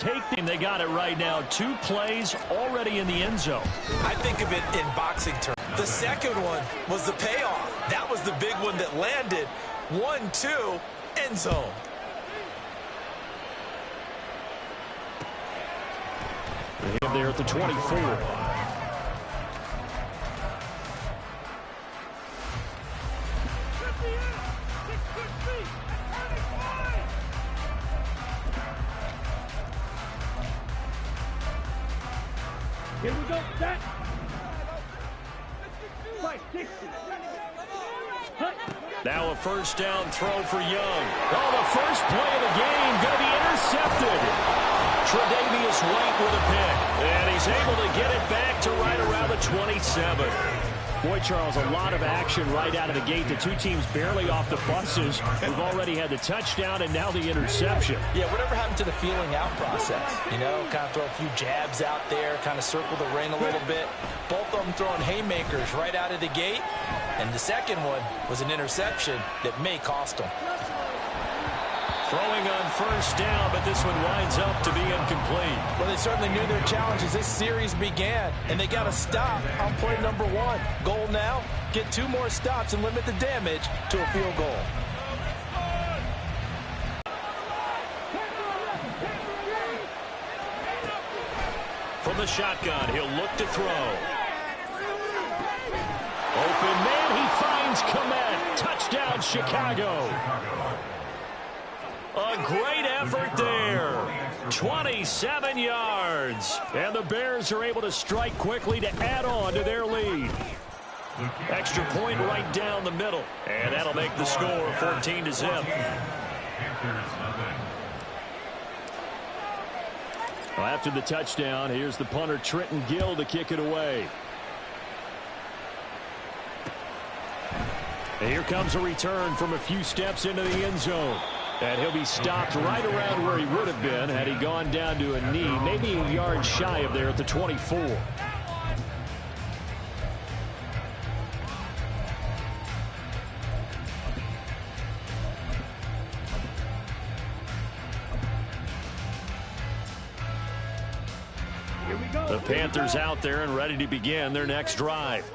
They got it right now. 2 plays already in the end zone. I think of it in boxing terms. The second one was the payoff. That was the big one that landed. 1-2, end zone. There at the 24. Here we go, set. Now a first down throw for Young. Oh, the first play of the game going to be intercepted. Tre'Davious White with a pick. And he's able to get it back to right around the 27. Boy, Charles, a lot of action right out of the gate. The 2 teams barely off the buses. We've already had the touchdown and now the interception. Yeah, whatever happened to the feeling out process? You know, kind of throw a few jabs out there, kind of circle the ring a little bit. Both of them throwing haymakers right out of the gate. And the second one was an interception that may cost them. Throwing on first down, but this one winds up to be incomplete. Well, they certainly knew their challenge as this series began, and they got to stop on play number 1. Goal now, get 2 more stops and limit the damage to a field goal. From the shotgun, he'll look to throw. Open man, he finds Komet. Touchdown, Chicago. A great effort there. 27 yards. And the Bears are able to strike quickly to add on to their lead. Extra point right down the middle. And that'll make the score 14-0. Well, after the touchdown, here's the punter Trenton Gill to kick it away. And here comes a return from a few steps into the end zone. And he'll be stopped right around where he would have been had he gone down to a knee, maybe a yard shy of there at the 24. The Panthers out there and ready to begin their next drive.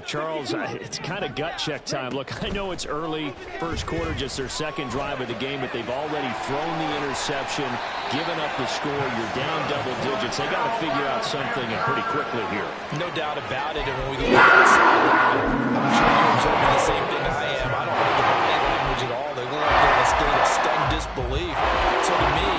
Charles, it's kind of gut check time. Look, I know it's early, first quarter, just their second drive of the game, but they've already thrown the interception, given up the score. You're down double digits. They got to figure out something and pretty quickly here. No doubt about it. And when we look at the sideline, I'm sure you're observing the same thing I am. I don't like the body language at all. They look like they're in a state of stunned disbelief. So to me,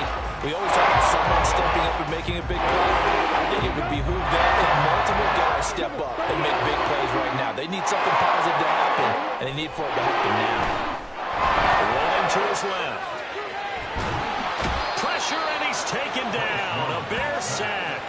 we always talk about someone stepping up and making a big play. I think it would behoove them if multiple guys step up and make big plays right now. They need something positive to happen, and they need for it to happen now. Rolling to his left. Pressure, and he's taken down. A Bear sack.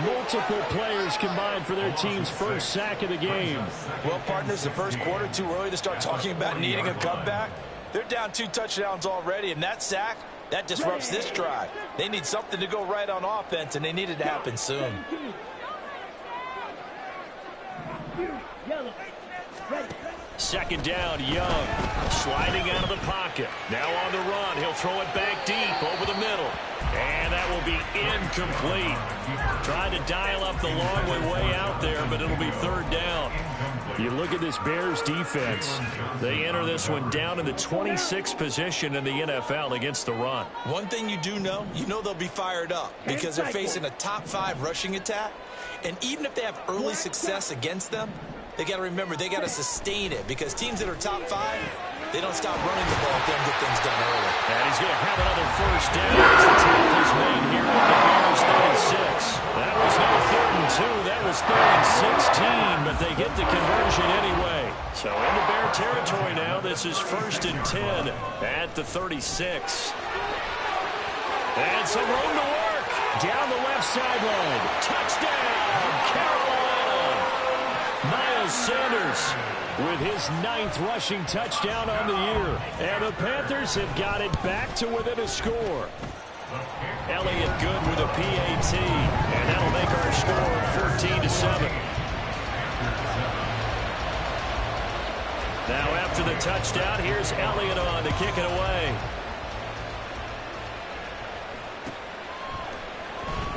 Multiple players combined for their team's first sack of the game. Well, partners, the first quarter, too early to start talking about needing a comeback. They're down 2 touchdowns already, and that sack, that disrupts this drive. They need something to go right on offense, and they need it to happen soon. Second down, Young. Sliding out of the pocket. Now on the run. He'll throw it back deep over the middle. And that will be incomplete. Trying to dial up the long way out there, but it'll be third down. You look at this Bears defense. They enter this one down in the 26th position in the NFL against the run. One thing you do know, they'll be fired up because they're facing a top 5 rushing attack. And even if they have early success against them, they got to remember they got to sustain it because teams that are top 5, they don't stop running the ball if they don't get things done early. And he's going to have another first down as the tackle is made here at the Bears 36. That was no 3rd and 2. That was 3rd and 16, but they get the conversion anyway. So into Bear territory now. This is 1st and 10 at the 36. And some room to work. Down the left sideline. Touchdown, Carolina. Miles Sanders with his 9th rushing touchdown on the year. And the Panthers have got it back to within a score. Elliott good with a PAT. And that'll make our score 14-7. Now after the touchdown, here's Elliott on to kick it away.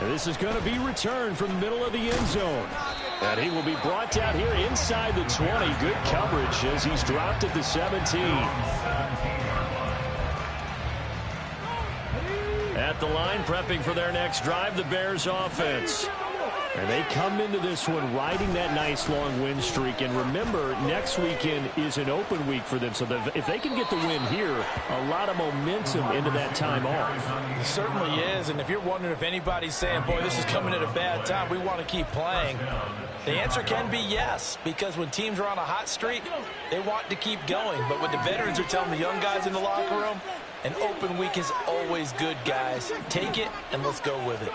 And this is going to be returned from the middle of the end zone. And he will be brought down here inside the 20. Good coverage as he's dropped at the 17. At the line, prepping for their next drive, the Bears offense. And they come into this one riding that nice long win streak. And remember, next weekend is an open week for them. So if they can get the win here, a lot of momentum into that time off. It certainly is. And if you're wondering if anybody's saying, boy, this is coming at a bad time, we want to keep playing, the answer can be yes. Because when teams are on a hot streak, they want to keep going. But what the veterans are telling the young guys in the locker room, an open week is always good, guys. Take it, and let's go with it.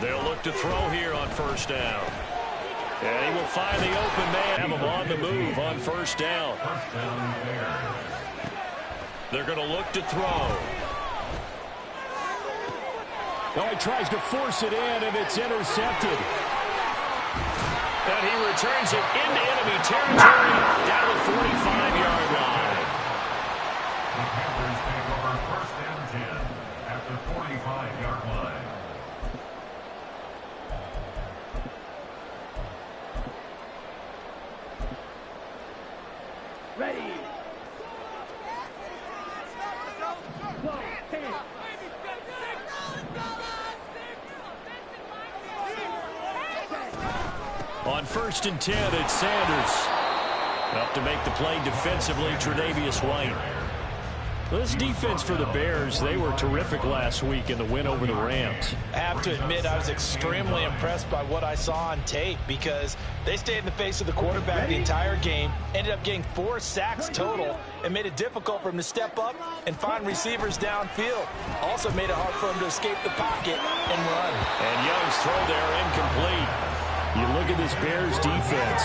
They'll look to throw here on first down. And he will find the open man. Have him on the move on first down. They're going to look to throw. Oh, he tries to force it in, and it's intercepted. And he returns it into enemy territory down the 45-yard line. The Panthers take over first and 10 at the 45-yard line. Ready. On first and 10, it's Sanders. Up to make the play defensively, Tre'Davious White. This defense for the Bears, they were terrific last week in the win over the Rams. I have to admit, I was extremely impressed by what I saw on tape because they stayed in the face of the quarterback the entire game, ended up getting 4 sacks total, and made it difficult for him to step up and find receivers downfield. Also made it hard for him to escape the pocket and run. And Young's throw there incomplete. You look at this Bears defense.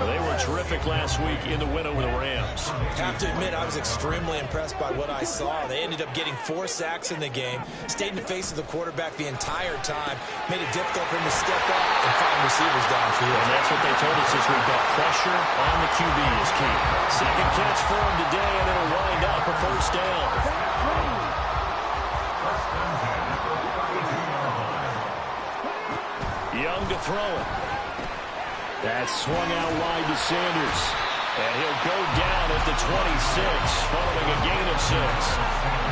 They were terrific last week in the win over the Rams. I have to admit, I was extremely impressed by what I saw. They ended up getting 4 sacks in the game, stayed in the face of the quarterback the entire time, made it difficult for him to step up and find receivers downfield. And that's what they told us this week, that pressure on the QB is key. Second catch for him today, and it'll wind up a first down. Young to throw it. That's swung out wide to Sanders. And he'll go down at the 26, following a gain of 6.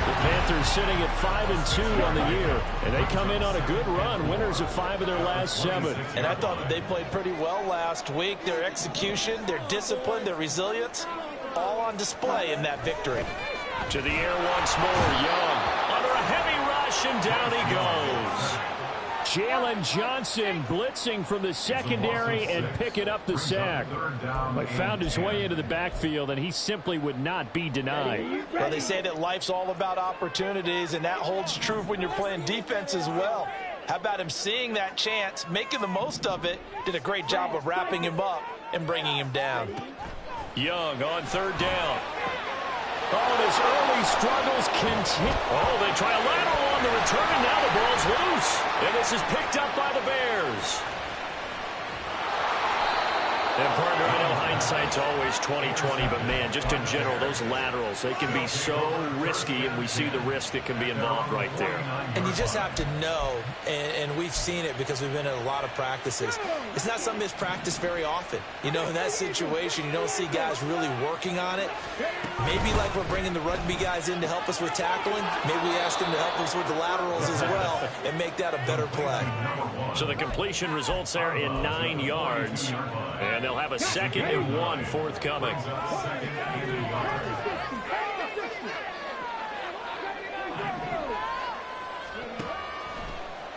The Panthers sitting at 5-2 on the year. And they come in on a good run, winners of 5 of their last 7. And I thought that they played pretty well last week. Their execution, their discipline, their resilience, all on display in that victory. To the air once more, Young. Under a heavy rush, and down he goes. Jalen Johnson blitzing from the secondary and picking up the sack. But found his way into the backfield, and he simply would not be denied. Well, they say that life's all about opportunities, and that holds true when you're playing defense as well. How about him seeing that chance, making the most of it, did a great job of wrapping him up and bringing him down. Young on third down. Oh, his early struggles continue. Oh, they try a lateral on the return, and now the ball's loose. And this is picked up by the Bears. And, partner, I know hindsight's always 20/20, but, man, just in general, those laterals, they can be so risky, and we see the risk that can be involved right there. And you just have to know, and we've seen it because we've been in a lot of practices, it's not something that's practiced very often. You know, in that situation, you don't see guys really working on it. Maybe like we're bringing the rugby guys in to help us with tackling, maybe we ask them to help us with the laterals as well and make that a better play. So the completion results there in 9 yards. And they'll have a 2nd and 1 forthcoming.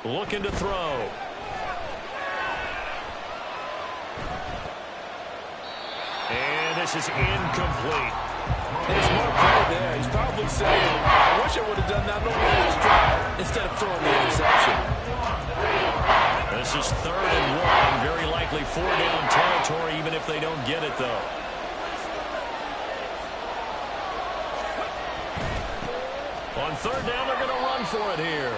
Looking to throw. And this is incomplete. There's more play there. He's probably saying, I wish I would have done that on the last drive instead of throwing the interception. This is 3rd and 1. Very likely 4-down territory, even if they don't get it, though. On 3rd down, they're going to run for it here.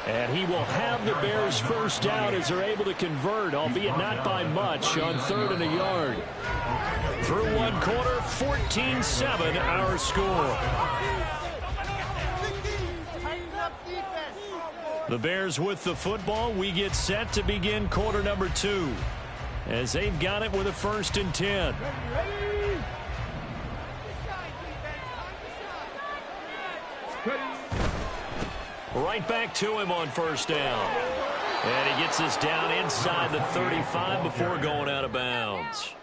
And he will have the Bears first down as they're able to convert, albeit not by much, on 3rd and a yard. Through 1 quarter, 14-7 our score. The Bears with the football. We get set to begin quarter number 2 as they've got it with a 1st and 10. Right back to him on 1st down. And he gets us down inside the 35 before going out of bounds.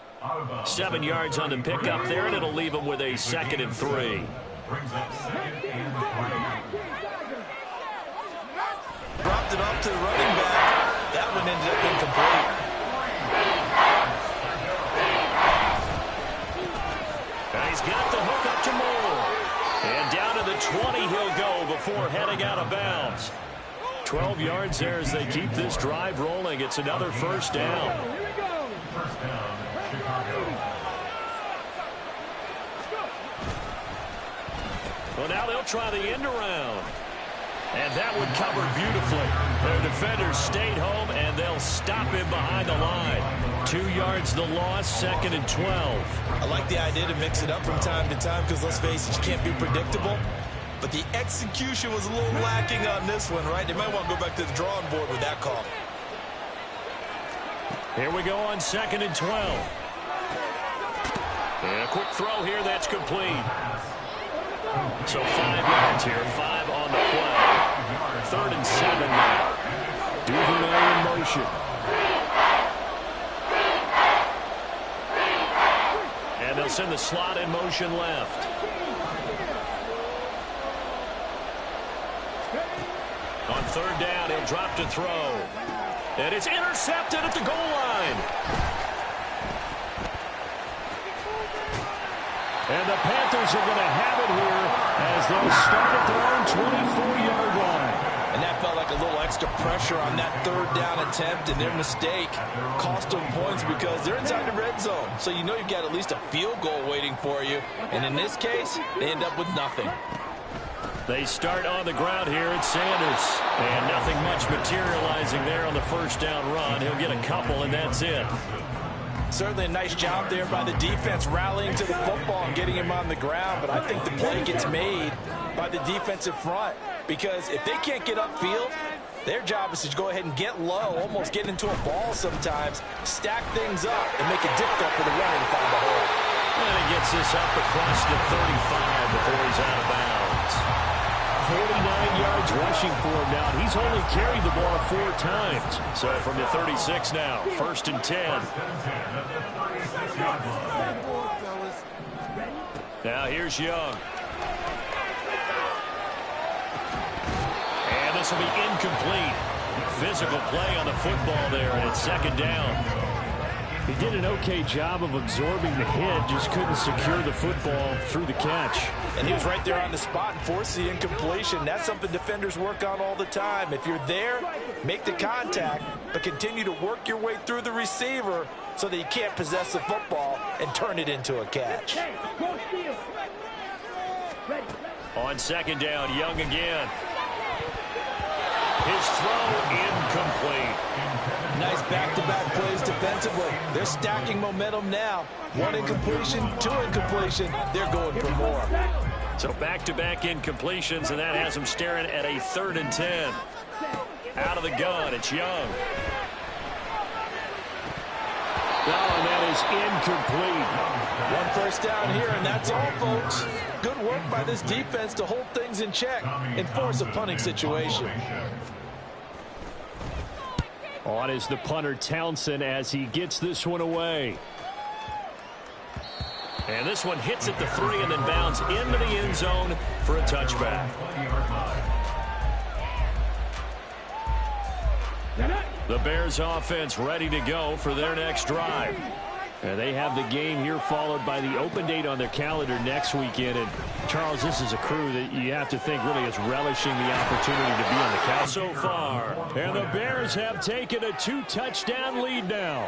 7 yards on the pickup there, and it'll leave him with a 2nd and 3. Brings up 2nd and 3. Dropped it off to the running back. That one ended up incomplete. He's got the hook up to Moore. And down to the 20 he'll go before heading out of bounds. 12 yards there as they keep this drive rolling. It's another 1st down. 1st down, Chicago. Well, now they'll try the end around. And that would cover beautifully. Their defenders stayed home, and they'll stop him behind the line. 2 yards the loss, 2nd and 12. I like the idea to mix it up from time to time because, let's face it, you can't be predictable. But the execution was a little lacking on this one, right? They might want to go back to the drawing board with that call. Here we go on 2nd and 12. And a quick throw here, that's complete. So 5 yards here, 5 on the play. 3rd and 7 now. Duvernay in motion. And they'll send the slot in motion left. On 3rd down, he'll drop to throw. And it's intercepted at the goal line. And the Panthers are going to have it here as they'll start at their own 24-yard line. And that felt like a little extra pressure on that 3rd down attempt, and their mistake cost them points because they're inside the red zone. So you know you've got at least a field goal waiting for you. And in this case, they end up with nothing. They start on the ground here at Sanders. And nothing much materializing there on the 1st down run. He'll get a couple, and that's it. Certainly a nice job there by the defense rallying to the football and getting him on the ground. But I think the play gets made by the defensive front because if they can't get upfield, their job is to go ahead and get low, almost get into a ball sometimes, stack things up, and make it difficult for the runner to find the hole. And he gets this up across the 35 before he's out of bounds. 49 yards rushing for him now. He's only carried the ball 4 times. So from the 36 now, 1st and 10. Now here's Young. And this will be incomplete. Physical play on the football there, and it's 2nd down. He did an okay job of absorbing the hit, just couldn't secure the football through the catch. And he was right there on the spot and forced the incompletion. That's something defenders work on all the time. If you're there, make the contact, but continue to work your way through the receiver so that you can't possess the football and turn it into a catch. On 2nd down, Young again. His throw incomplete. Nice back-to-back plays defensively. They're stacking momentum now. 1 incompletion, 2 incompletion. They're going for more. So back-to-back incompletions, and that has them staring at a 3rd and 10. Out of the gun, it's Young. Oh, and that is incomplete. 1 1st down here, and that's all, folks. Good work by this defense to hold things in check and force a punting situation. On is the punter Townsend as he gets this one away. And this one hits at the 3 and then bounds into the end zone for a touchback. The Bears offense ready to go for their next drive. And they have the game here followed by the open date on their calendar next weekend. And Charles, this is a crew that you have to think really is relishing the opportunity to be on the couch so far. And the Bears have taken a 2-touchdown lead now.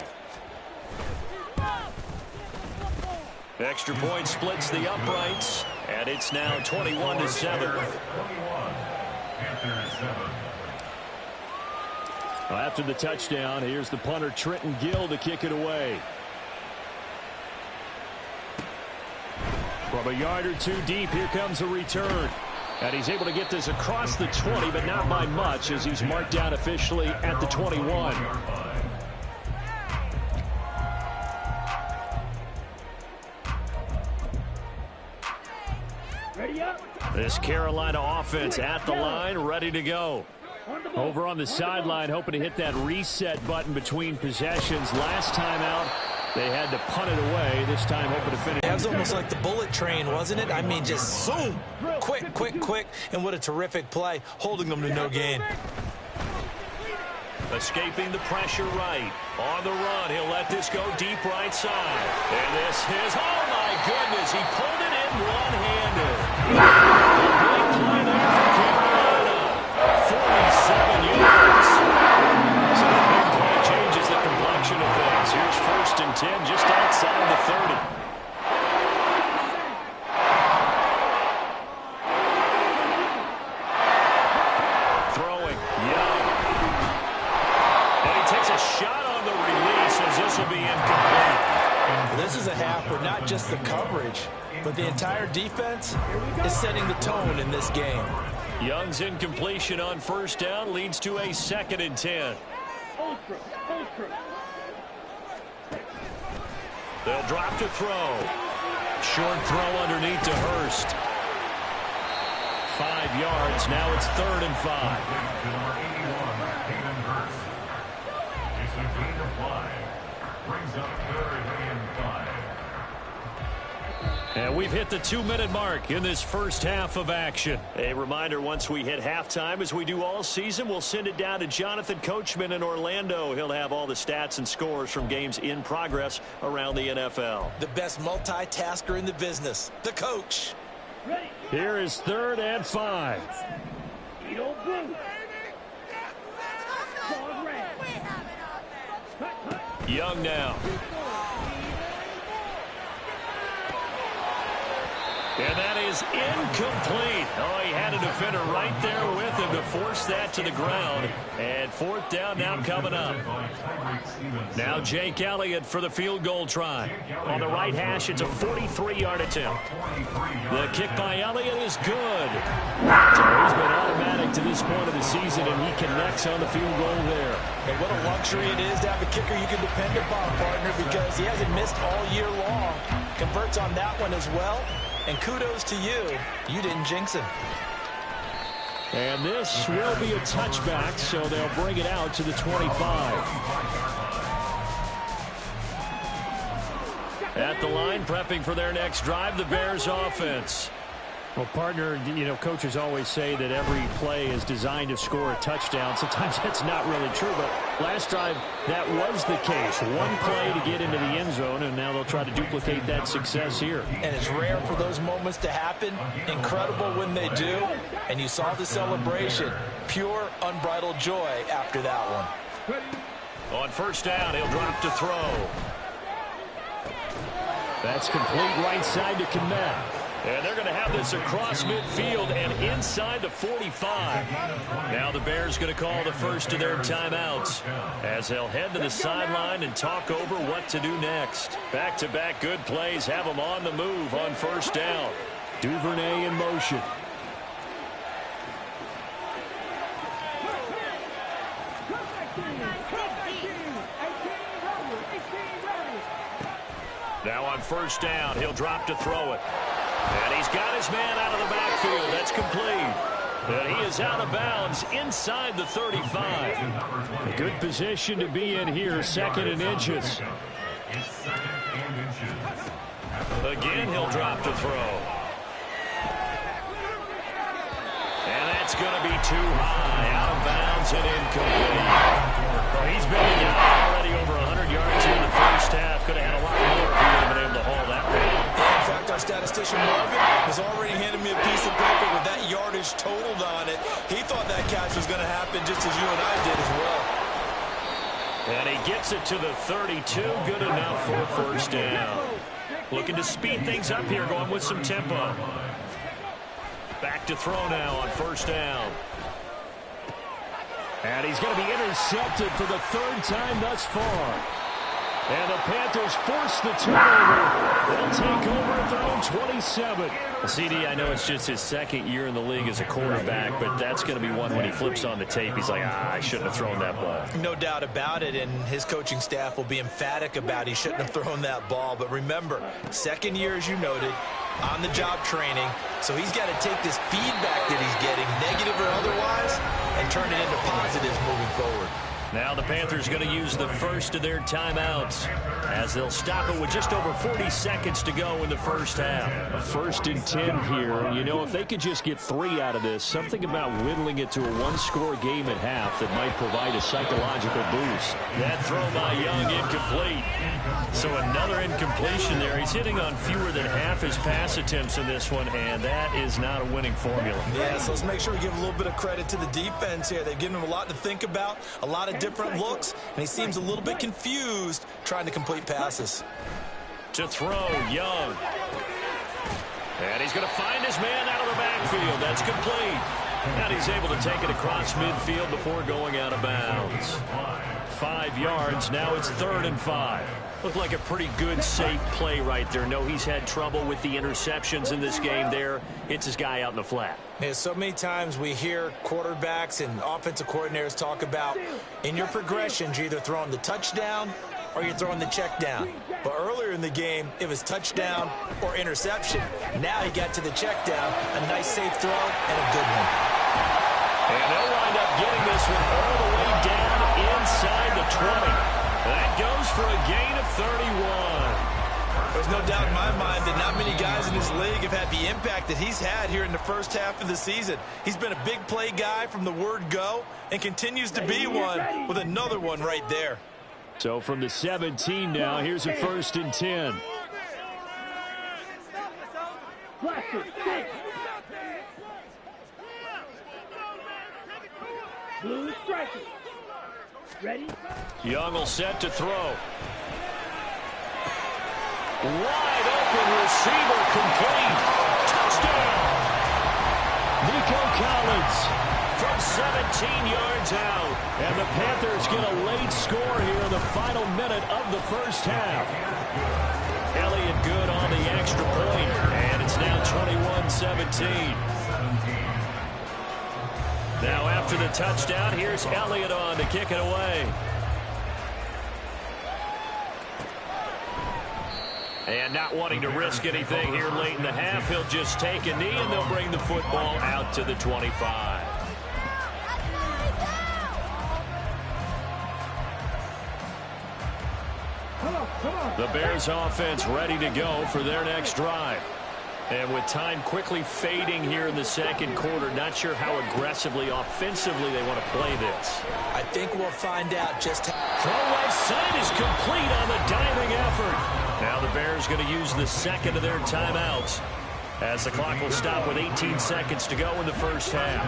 Extra point splits the uprights, and it's now 21-7. Well, after the touchdown, here's the punter Trenton Gill to kick it away. From a yard or 2 deep, here comes a return. And he's able to get this across the 20, but not by much, as he's marked down officially at the 21. Ready up. This Carolina offense at the line, ready to go. Over on the sideline, hoping to hit that reset button between possessions. Last time out, they had to punt it away. This time, hoping to finish. That was almost like the bullet train, wasn't it? I mean, just zoom. Quick, quick, quick. And what a terrific play, holding them to no gain. Escaping the pressure right. On the run, he'll let this go deep right side. And this is, oh my goodness, he pulled it in one-handed. A big play there for Carolina. 47 yards. So the big play changes the complexion of things. Here's 1st and 10 just outside the 30. Throwing, Young. And he takes a shot on the release as this will be incomplete. This is a half where not just the coverage, but the entire defense is setting the tone in this game. Young's incompletion on 1st down leads to a 2nd and 10. They'll drop to throw. Short throw underneath to Hurst. 5 yards. Now it's 3rd and 5. Number 81, Hayden Hurst. It's a gain of 5. Brings up 3rd and 5. And we've hit the 2-minute mark in this first half of action. A reminder, once we hit halftime, as we do all season, we'll send it down to Jonathan Coachman in Orlando. He'll have all the stats and scores from games in progress around the NFL. The best multitasker in the business, the coach. Here is 3rd and 5. Young now. And that is incomplete. Oh, he had a defender right there with him to force that to the ground. And 4th down now coming up. Now Jake Elliott for the field goal try. On the right hash, it's a 43-yard attempt. The kick by Elliott is good. So he's been automatic to this point of the season, and he connects on the field goal there. And what a luxury it is to have a kicker you can depend upon, partner, because he hasn't missed all year long. Converts on that one as well. And kudos to you. You didn't jinx him. And this will be a touchback, so they'll bring it out to the 25. At the line, prepping for their next drive, the Bears offense. Well, partner, you know, coaches always say that every play is designed to score a touchdown. Sometimes that's not really true, but last drive, that was the case. One play to get into the end zone, and now they'll try to duplicate that success here. And it's rare for those moments to happen. Incredible when they do. And you saw the celebration. Pure, unbridled joy after that one. On 1st down, he'll drop to throw. That's complete right side to Kmet. And they're going to have this across midfield and inside the 45. Now the Bears going to call the first of their timeouts as they'll head to the sideline and talk over what to do next. Back-to-back good plays have them on the move on 1st down. Duvernay in motion. Now on 1st down, he'll drop to throw it. And he's got his man out of the backfield. That's complete. And he is out of bounds inside the 35. A good position to be in here, 2nd and inches. Again, he'll drop to throw. And that's going to be too high. Out of bounds and incomplete. Well, he's been in the already over 100 yards here in the first half. Could have had a lot more if he would have been able to haul that one. In fact, our statistician Marvin has already handed me a piece of paper with that yardage totaled on it. He thought that catch was going to happen just as you and I did as well. And he gets it to the 32. Good enough for 1st down. Looking to speed things up here, going with some tempo. Back to throw now on 1st down. And he's going to be intercepted for the 3rd time thus far. And the Panthers force the turnover. They'll take over at their own 27. CD, I know it's just his second year in the league as a quarterback, but that's going to be one when he flips on the tape. He's like, I shouldn't have thrown that ball. No doubt about it, and his coaching staff will be emphatic about he shouldn't have thrown that ball. But remember, second year, as you noted, on-the-job training, so he's got to take this feedback that he's getting, negative or otherwise, and turn it into positives moving forward. Now the Panthers going to use the first of their timeouts as they'll stop it with just over 40 seconds to go in the first half. A 1st and 10 here. And, you know, if they could just get 3 out of this, something about whittling it to a one-score game at half that might provide a psychological boost. That throw by Young incomplete. So another incompletion there. He's hitting on fewer than half his pass attempts in this one, and that is not a winning formula. Yeah, so let's make sure we give a little bit of credit to the defense here. They've given him a lot to think about, a lot of different looks, and he seems a little bit confused trying to complete passes. To throw, Young. And he's going to find his man out of the backfield. That's complete. And he's able to take it across midfield before going out of bounds. 5 yards. Now it's 3rd and 5. Looked like a pretty good, safe play right there. No, he's had trouble with the interceptions in this game there. Hits his guy out in the flat. Yeah, so many times we hear quarterbacks and offensive coordinators talk about in your progressions, you're either throwing the touchdown or you're throwing the check down. But earlier in the game, it was touchdown or interception. Now he got to the check down, a nice safe throw, and a good one. And they'll wind up getting this one all the way down inside the 20. That goes for a gain of 31. There's no doubt in my mind that not many guys in this league have had the impact that he's had here in the first half of the season. He's been a big play guy from the word go and continues to be one with another one right there. So from the 17 now, here's a 1st and 10. Blue striker. Ready? Young will set to throw. Wide open receiver complete. Touchdown. Nico Collins from 17 yards out. And the Panthers get a late score here in the final minute of the first half. Elliott good on the extra point. And it's now 21-17. Now after the touchdown, here's Elliott on to kick it away. And not wanting to risk anything here late in the half, he'll just take a knee and they'll bring the football out to the 25. The Bears offense ready to go for their next drive. And with time quickly fading here in the second quarter, not sure how aggressively, offensively they want to play this. I think we'll find out just how. Throw right side is complete on the diving effort. Now the Bears going to use the second of their timeouts as the clock will stop with 18 seconds to go in the first half.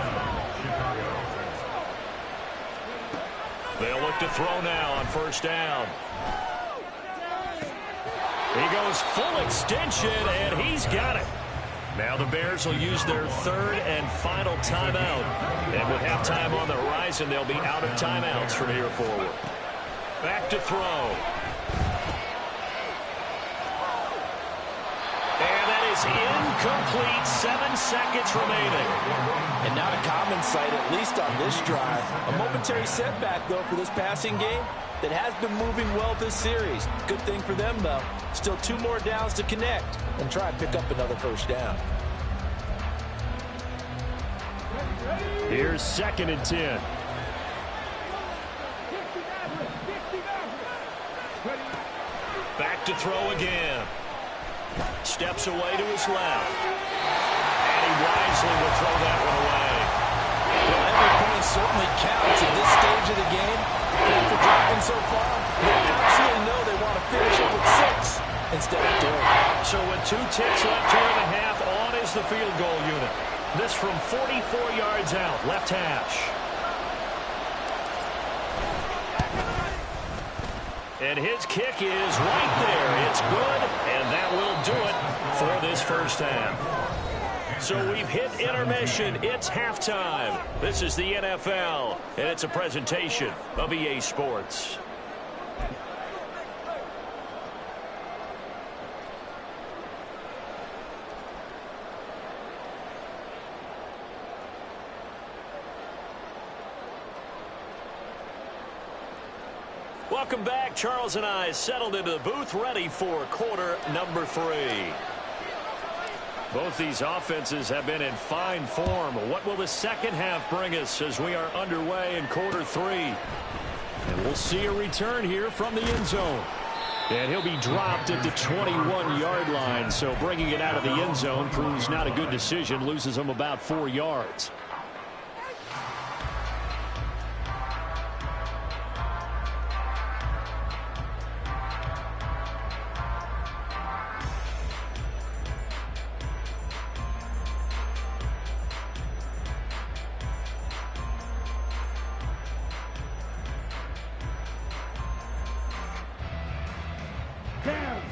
They'll look to throw now on first down. He goes full extension, and he's got it. Now the Bears will use their 3rd and final timeout. And with halftime on the horizon, they'll be out of timeouts from here forward. Back to throw. And that is incomplete. 7 seconds remaining. And not a common sight, at least on this drive. A momentary setback, though, for this passing game that has been moving well this series. Good thing for them, though. Still 2 more downs to connect and try and pick up another first down. Here's 2nd and 10. Back to throw again. Steps away to his left. And he wisely will throw that one away. Well, every point certainly counts at this stage of the game. And after driving so far, they absolutely know they want to finish it with 6 instead of 3. So with 2 ticks left here in the half, on is the field goal unit. This from 44 yards out, left hash. And his kick is right there. It's good, and that will do it for this first half. So we've hit intermission. It's halftime. This is the NFL, and it's a presentation of EA Sports. Welcome back. Charles and I settled into the booth, ready for quarter number 3. Both these offenses have been in fine form. What will the second half bring us as we are underway in quarter 3? And we'll see a return here from the end zone. And he'll be dropped at the 21-yard line. So bringing it out of the end zone proves not a good decision. Loses him about 4 yards.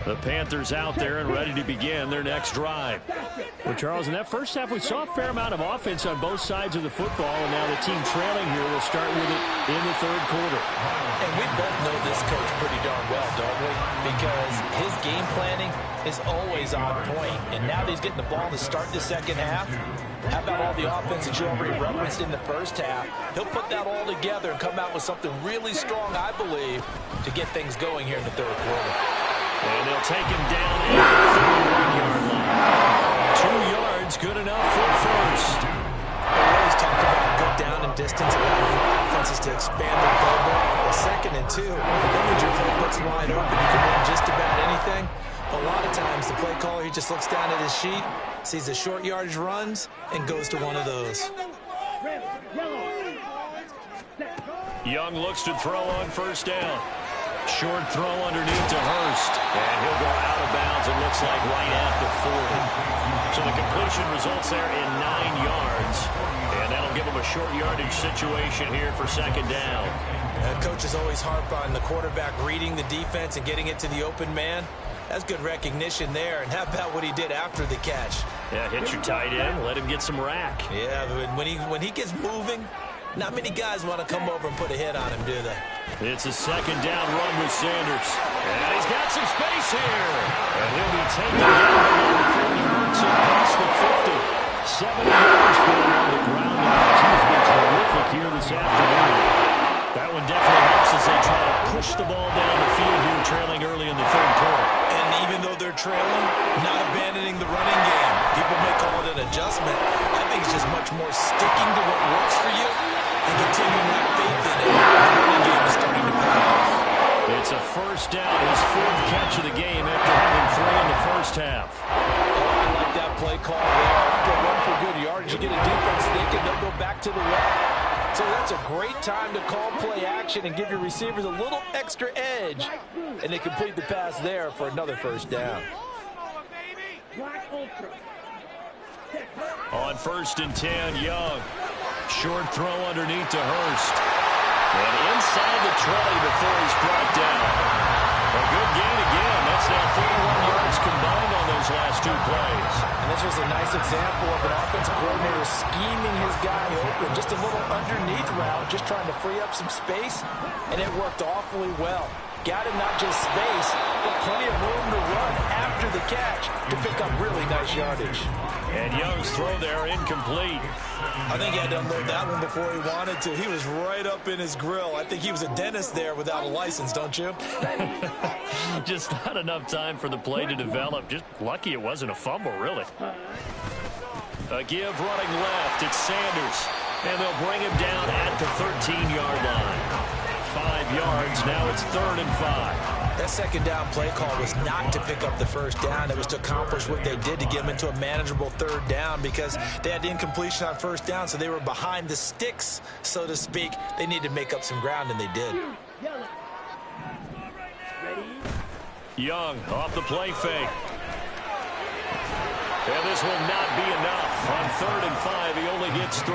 The Panthers out there and ready to begin their next drive. Well, Charles, in that first half, we saw a fair amount of offense on both sides of the football, and now the team trailing here will start with it in the third quarter. And we both know this coach pretty darn well, don't we? Because his game planning is always on point. And now that he's getting the ball to start the second half, how about all the offense that you already referenced in the first half? He'll put that all together and come out with something really strong, I believe, to get things going here in the third quarter. And they'll take him down at the 31-yard line. 2 yards, good enough for first. We always talk about good down and distance, allowing offenses to expand their playbook. Well, 2nd and 2, then when your playbook's wide open, you can run just about anything. A lot of times, the play caller, he just looks down at his sheet, sees the short yardage runs, and goes to one of those. Young looks to throw on first down. Short throw underneath to Hurst. And he'll go out of bounds, it looks like, right at the 40. So the completion results there in 9 yards. And that'll give him a short yardage situation here for second down. Coaches always harp on the quarterback reading the defense and getting it to the open man. That's good recognition there. And how about what he did after the catch? Yeah, hit your tight end, let him get some rack. Yeah, but when he gets moving, not many guys want to come over and put a hit on him, do they? It's a second down run with Sanders. And he's got some space here. And he'll be taken down before he works it past the 50. 70 yards for him on the ground. He's been terrific here this afternoon. That one definitely helps as they try to push the ball down the field here, trailing early in the third quarter. And even though they're trailing, not abandoning the running game. People may call it an adjustment. I think it's just much more sticking to what works for you and continuing to have faith in it. The running game is starting to pay off. It's a first down, his 4th catch of the game after having 3 in the first half. I like that play call there. After a run for good yardage, you get a defense thinking they'll go back to the run. So that's a great time to call play action and give your receivers a little extra edge. And they complete the pass there for another first down. On 1st and 10, Young. Short throw underneath to Hurst. And inside the trolley before he's brought down. A good gain again. That's now 41 yards combined on those last 2 plays. And this was a nice example of an offensive coordinator scheming his guy open. Just a little underneath route, just trying to free up some space. And it worked awfully well. Got him not just space, but plenty of room to run after the catch to pick up really nice yardage. And Young's throw there incomplete. I think he had to unload that one before he wanted to. He was right up in his grill. I think he was a dentist there without a license, don't you? Just not enough time for the play to develop. Just lucky it wasn't a fumble, really. A give running left. It's Sanders. And they'll bring him down at the 13-yard line. 5 yards. Now it's 3rd and 5. That second down play call was not to pick up the first down. It was to accomplish what they did to get them into a manageable 3rd down because they had the incompletion on first down, so they were behind the sticks, so to speak. They needed to make up some ground, and they did. Young off the play fake. And this will not be enough. On 3rd and 5, he only gets 3.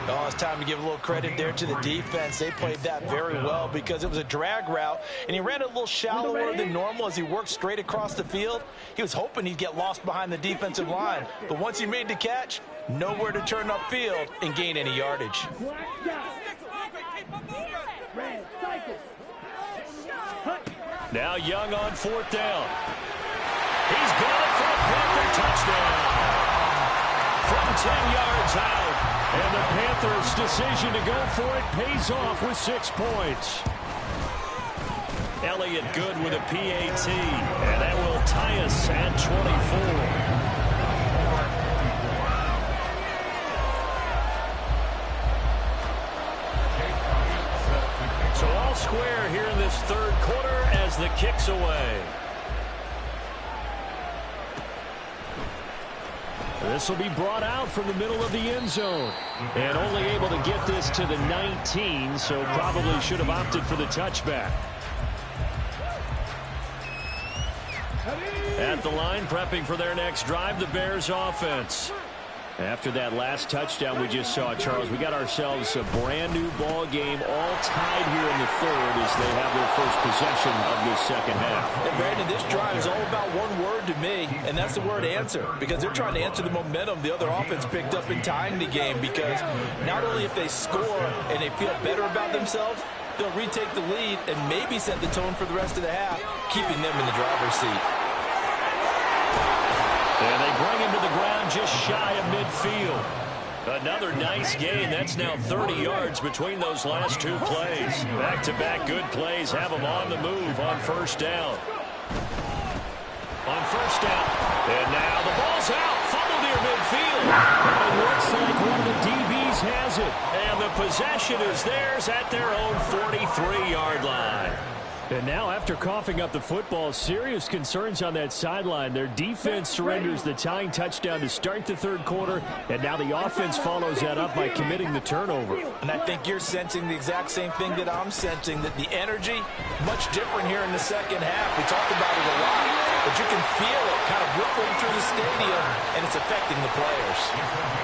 Oh, it's time to give a little credit there to the defense. They played that very well because it was a drag route, and he ran it a little shallower than normal as he worked straight across the field. He was hoping he'd get lost behind the defensive line, but once he made the catch, nowhere to turn upfield and gain any yardage. Now Young on 4th down. He's got it for a Panther touchdown. From 10 yards out. And the Panthers' decision to go for it pays off with 6 points. Elliott good with a PAT. And that will tie us at 24. So all square here in this third quarter as the kick's away. This will be brought out from the middle of the end zone. And only able to get this to the 19, so probably should have opted for the touchback. At the line, prepping for their next drive, the Bears offense. After that last touchdown we just saw, Charles, we got ourselves a brand-new ball game, all tied here in the third as they have their first possession of this second half. And Brandon, this drive is all about one word to me, and that's the word answer, because they're trying to answer the momentum the other offense picked up in tying the game, because not only if they score and they feel better about themselves, they'll retake the lead and maybe set the tone for the rest of the half, keeping them in the driver's seat. And they bring him to the ground just shy of midfield. Another nice gain. That's now 30 yards between those last two plays. Back-to-back good plays have them on the move on first down. On first down. And now the ball's out. Fumble near midfield. It looks like one of the DBs has it. And the possession is theirs at their own 43-yard line. And now, after coughing up the football, serious concerns on that sideline. Their defense surrenders the tying touchdown to start the third quarter, and now the offense follows that up by committing the turnover. And I think you're sensing the exact same thing that I'm sensing, that the energy, much different here in the second half. We talk about it a lot, but you can feel it kind of rippling through the stadium, and it's affecting the players.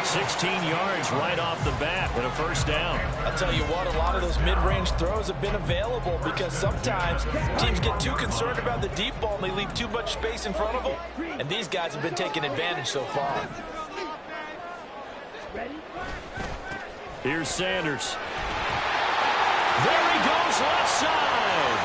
16 yards right off the bat and a first down. I'll tell you what, a lot of those mid-range throws have been available because sometimes teams get too concerned about the deep ball and they leave too much space in front of them. And these guys have been taking advantage so far. Here's Sanders. There he goes, left side.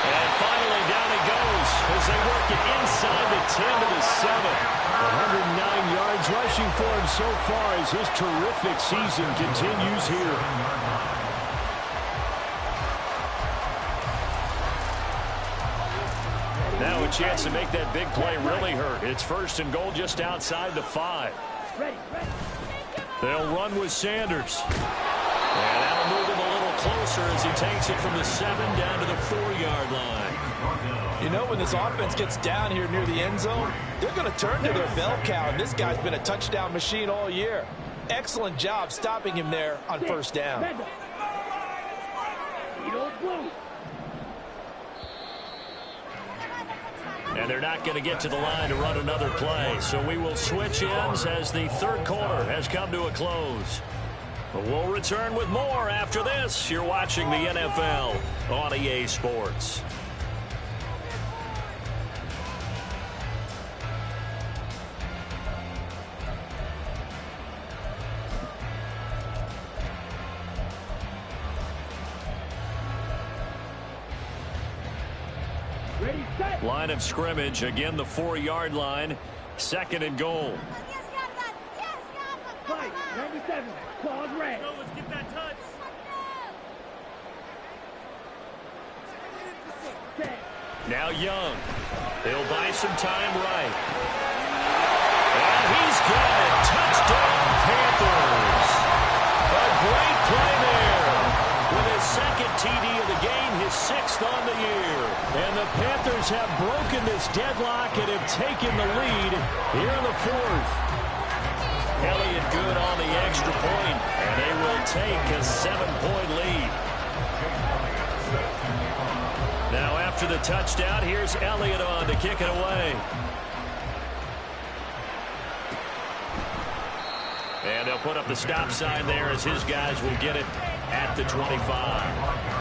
And finally down he goes as they work it inside the 10 to the 7. 109 yards rushing for him so far as his terrific season continues here. Now a chance to make that big play really hurt. It's first and goal just outside the 5. They'll run with Sanders. And that'll move him a little closer as he takes it from the 7 down to the 4-yard line. You know, when this offense gets down here near the end zone, they're going to turn to their bell cow, and this guy's been a touchdown machine all year. Excellent job stopping him there on first down. And they're not going to get to the line to run another play. So we will switch ends as the third quarter has come to a close. But we'll return with more after this. You're watching the NFL on EA Sports. Line of scrimmage, again the 4-yard line, second and goal. Fight, number 7, claws red. Let's get that touch. Now Young. He'll buy some time right. And he's got it. Touchdown, Panthers. A great play there. With his second TD of the game, his 6th on the year. And the Panthers have broken this deadlock and have taken the lead here in the 4th. Elliott good on the extra point, and they will take a 7-point lead. Now after the touchdown, here's Elliott on to kick it away. And they'll put up the stop sign there as his guys will get it at the 25.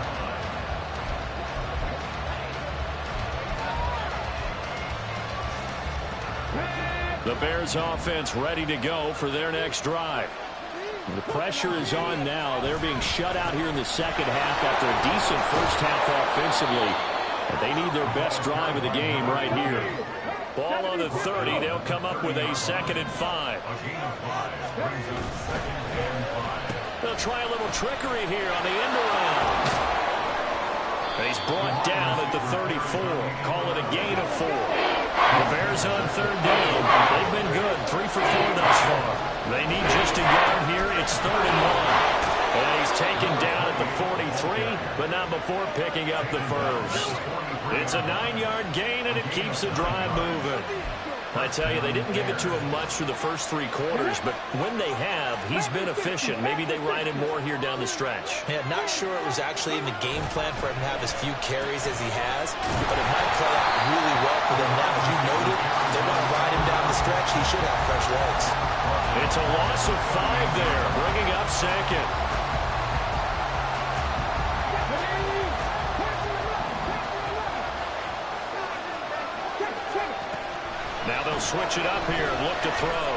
The Bears offense ready to go for their next drive. The pressure is on now. They're being shut out here in the second half after a decent first half offensively. But they need their best drive of the game right here. Ball on the 30. They'll come up with a 2nd and 5. They'll try a little trickery here on the end around. He's brought down at the 34. Call it a gain of 4. The Bears on third down. They've been good, 3 for 4 thus far. They need just a yard here. It's 3rd and 1. And he's taken down at the 43, but not before picking up the first. It's a 9-yard gain, and it keeps the drive moving. I tell you, they didn't give it to him much through the first 3 quarters, but when they have, he's been efficient. Maybe they ride him more here down the stretch. Yeah, not sure it was actually in the game plan for him to have as few carries as he has, but it might play out really well for them now. As you noted, they want to ride him down the stretch. He should have fresh legs. It's a loss of 5 there, bringing up 2nd. Now they'll switch it up here and look to throw.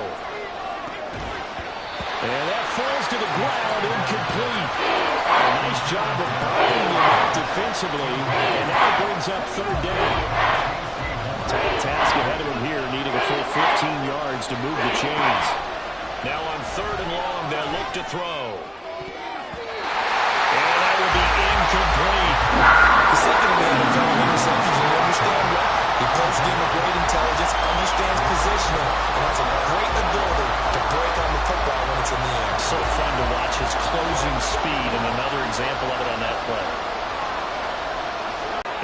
And that falls to the ground, incomplete. A nice job of buying it defensively, and now it brings up 3rd down. Task ahead of him here, needing a full 15 yards to move the chains. Now on 3rd and long, they'll look to throw. And that will be incomplete. The second man of all interceptions, and you understand why. He plays the game with great intelligence, understands positioning, and has a great ability to break on the football when it's in the air. So fun to watch his closing speed, and another example of it on that play.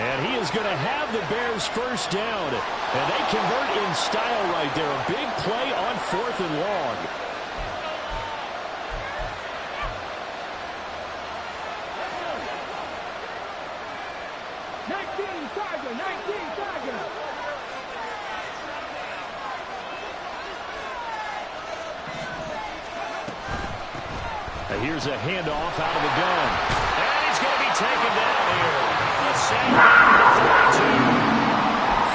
And he is going to have the Bears first down, and they convert in style right there. A big play on 4th and long. Here's a handoff out of the gun. And he's going to be taken down here. The same to 42.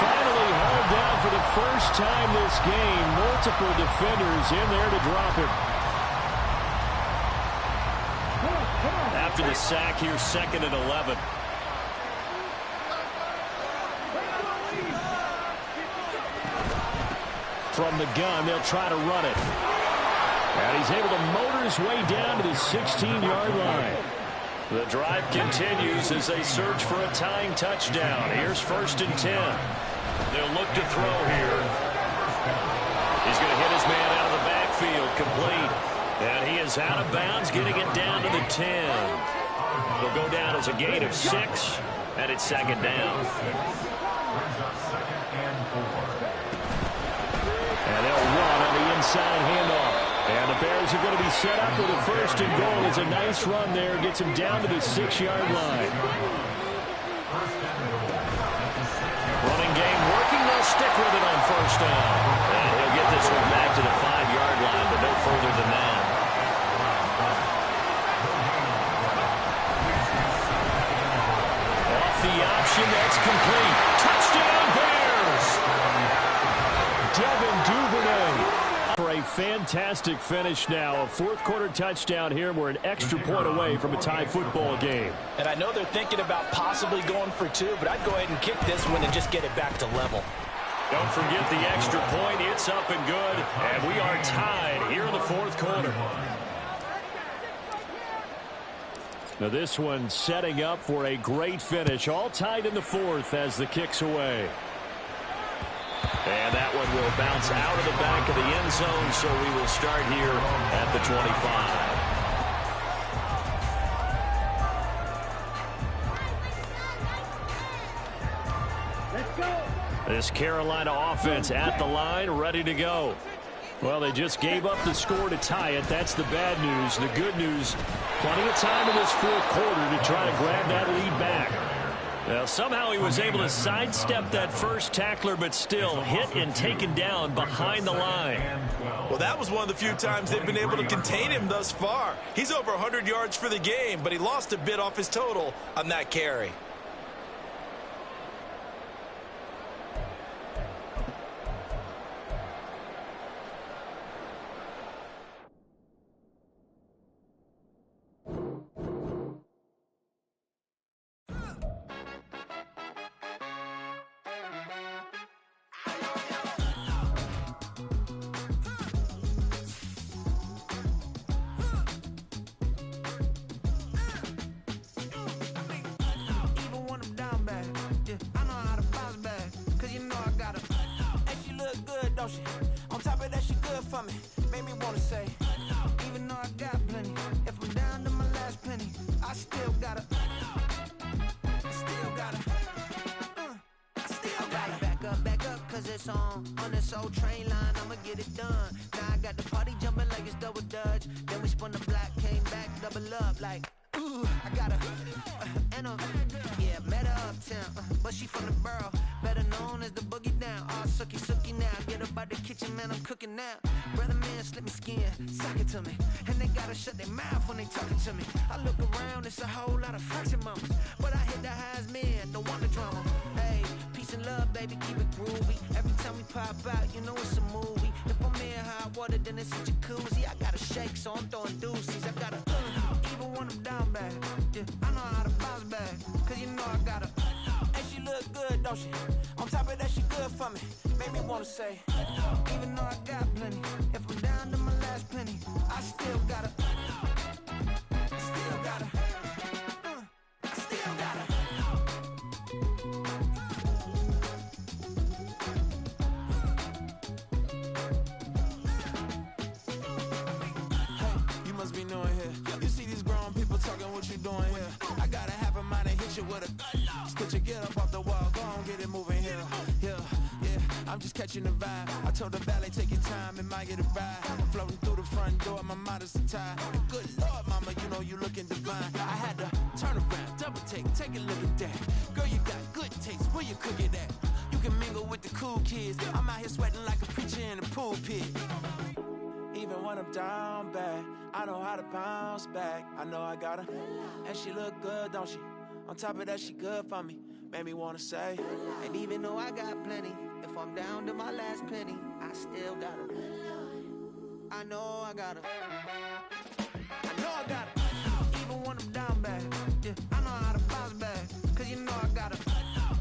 Finally hauled down for the first time this game. Multiple defenders in there to drop him. After the sack here, 2nd and 11. From the gun, they'll try to run it. And he's able to motor his way down to the 16-yard line. The drive continues as they search for a tying touchdown. Here's 1st and 10. They'll look to throw here. He's going to hit his man out of the backfield, complete. And he is out of bounds, getting it down to the 10. It'll go down as a gain of 6, and it's 2nd down. And they'll run on the inside handoff. And the Bears are going to be set up with a 1st and goal. It's a nice run there. Gets him down to the 6-yard line. Running game working. They'll stick with it on 1st down. And he'll get this one back to the 5-yard line, but no further than that. Off the option. That's complete. Touchdown, Bears! Devin Duvernay. For a fantastic finish now. A 4th-quarter touchdown here. We're an extra point away from a tie football game. And I know they're thinking about possibly going for 2, but I'd go ahead and kick this one and just get it back to level. Don't forget the extra point. It's up and good. And we are tied here in the 4th quarter. Now this one setting up for a great finish. All tied in the 4th as the kick's away. And that one will bounce out of the back of the end zone, so we will start here at the 25. Let's go. This Carolina offense at the line, ready to go. Well, they just gave up the score to tie it. That's the bad news. The good news, plenty of time in this 4th quarter to try to grab that lead back. Well, somehow he was able to sidestep that first tackler, but still hit and taken down behind the line. Well, that was one of the few times they've been able to contain him thus far. He's over 100 yards for the game, but he lost a bit off his total on that carry. don't she? On top of that, she good for me. Made me wanna say, even though I got plenty, if I'm down to my last penny, I still gotta, back up, cause it's on this old train line, I'ma get it done. Now I got the party jumping like it's double dutch. Then we spun the block, came back, double up like, ooh, I got a, yeah, met her uptown, but she from the borough, better known as the boogie down. All sucky now, get up out the kitchen, man, I'm cooking now. Brother man, slip me skin, suck it to me, and they gotta shut their mouth when they talking to me. I look around, it's a whole lot of fraction mamas, but I hit the highs, man, don't want the drama. Hey, peace and love, baby, keep it groovy. Every time we pop out, you know it's a movie. If I'm in hot water, then it's a jacuzzi. I gotta shake, so I'm throwing deuces. I gotta, even when I'm down bad, yeah, I know how to bounce back, cause you know I gotta, and she look good, don't she? On top of that, she good for me. Made me wanna say, even though I got plenty, if I'm down to my last penny, I still gotta, still gotta. Be knowing here. You see these grown people talking, what you doing here? I got a half a mind to hit you with a split you, get up off the wall, go on, get it moving here. Yeah, I'm just catching the vibe. I told the valet, take your time, it might get a ride. I'm floating through the front door, my modest attire. Good Lord, mama, you know you looking divine. I had to turn around, double take a look at that. Girl, you got good taste, where you cook it at? You can mingle with the cool kids. I'm out here sweating like a preacher in a pool pit. Even when I'm down bad, I know how to bounce back. I know I got her, and she look good, don't she? On top of that, she good for me. Made me wanna say, and even though I got plenty, if I'm down to my last penny, I still got her. I know I got her. I know I got her. Even when I'm down bad, yeah, I know how to bounce back, cause you know I got her.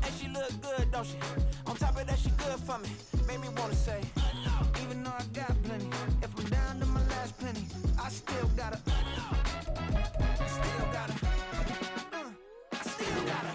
And she look good, don't she? On top of that, she good for me. Made me wanna say, even though I got plenty, if I'm down to my last penny, I still gotta, still gotta, still gotta.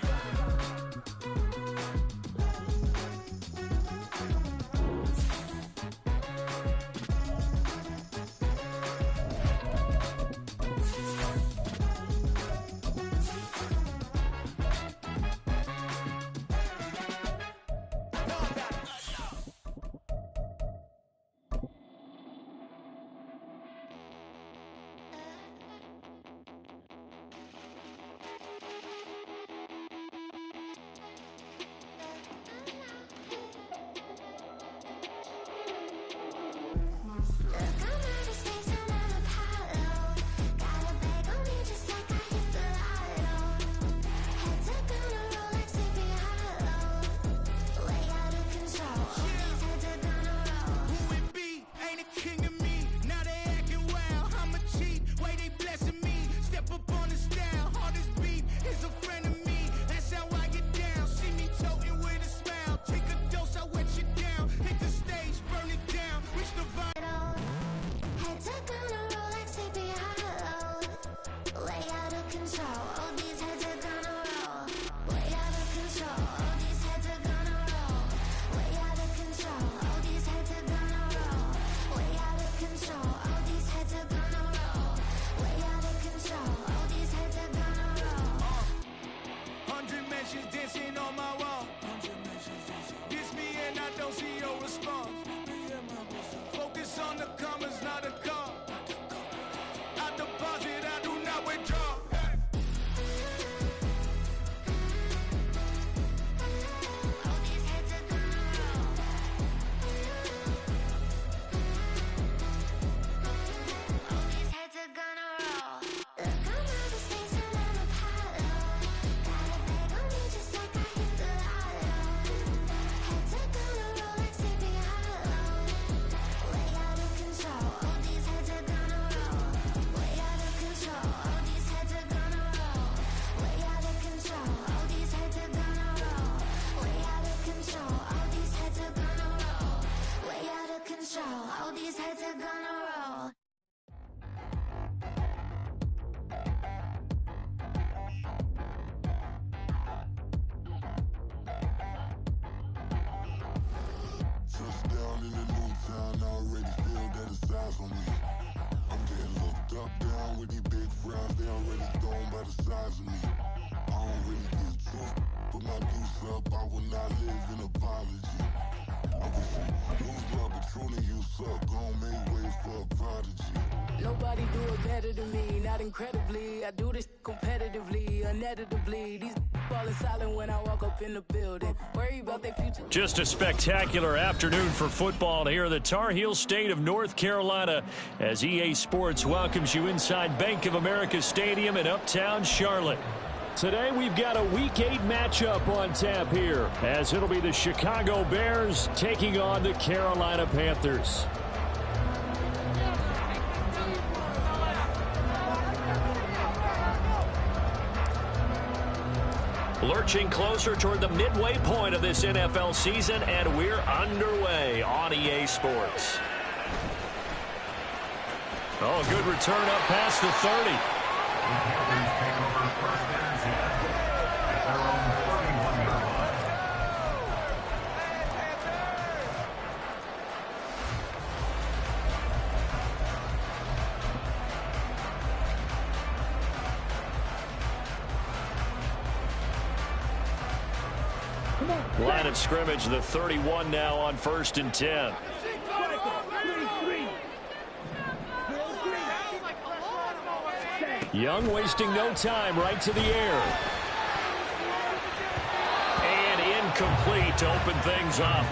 criticize on me. I'm getting looked up, down with these big frowns. They already gone by the size of me. I don't really get tough. Put my deuce up, I will not live in apology. I wish you lose love, but truly you suck. Gon' make way for a prodigy. Nobody do it better than me, not incredibly. I do this competitively, uneditably. These falling silent when I walk up in the building. Worry about their future. Just a spectacular afternoon for football here in the Tar Heel state of North Carolina as EA Sports welcomes you inside Bank of America Stadium in uptown Charlotte. Today we've got a Week 8 matchup on tap here as it'll be the Chicago Bears taking on the Carolina Panthers. Lurching closer toward the midway point of this NFL season, and we're underway on EA Sports. Oh, good return up past the 30. Line of scrimmage, the 31 now on 1st and 10. Young wasting no time, right to the air. And incomplete to open things up.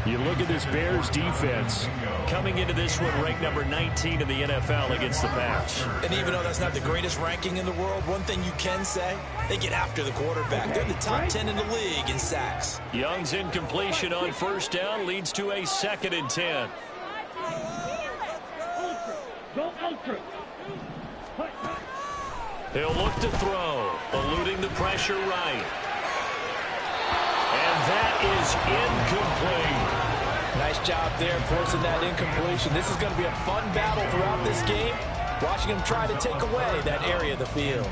You look at this Bears defense coming into this one ranked number 19 in the NFL against the pass. And even though that's not the greatest ranking in the world, one thing you can say, they get after the quarterback. They're the top 10 in the league in sacks. Young's incompletion on 1st down leads to a 2nd and 10. Go ultra. He'll look to throw, eluding the pressure right. And that is incomplete. Nice job there forcing that incompletion. This is going to be a fun battle throughout this game. Watching him try to take away that area of the field.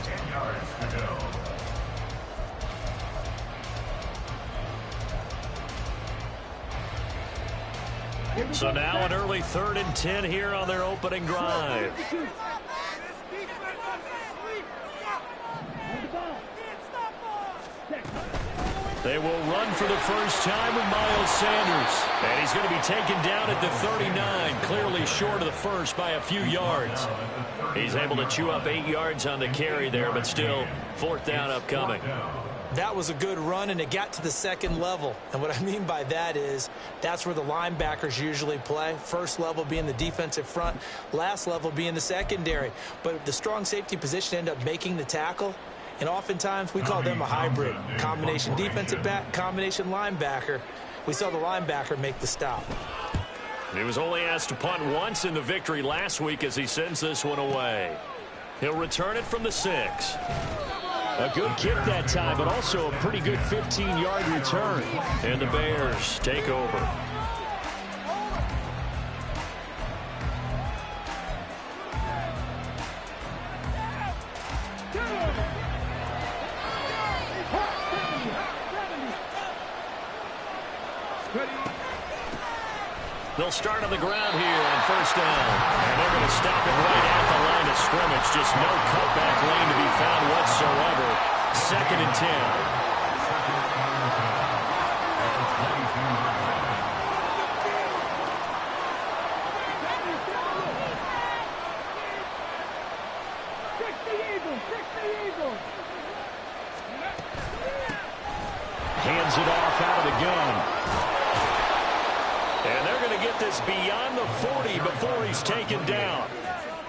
So now an early 3rd and 10 here on their opening drive. They will run for the first time with Miles Sanders. And he's going to be taken down at the 39, clearly short of the first by a few yards. He's able to chew up 8 yards on the carry there, but still 4th down upcoming. That was a good run, and it got to the 2nd level. And what I mean by that is that's where the linebackers usually play. First level being the defensive front, last level being the secondary. But the strong safety position ended up making the tackle. And oftentimes we call them a hybrid. Combination defensive back, combination linebacker. We saw the linebacker make the stop. He was only asked to punt once in the victory last week as he sends this one away. He'll return it from the 6. A good kick that time, but also a pretty good 15-yard return. And the Bears take over. They'll start on the ground here on 1st down. And they're going to stop it right at the line of scrimmage. Just no cutback lane to be found whatsoever. 2nd and 10. Hands it off out of the gun. And they're going to get this beyond the 40 before he's taken down.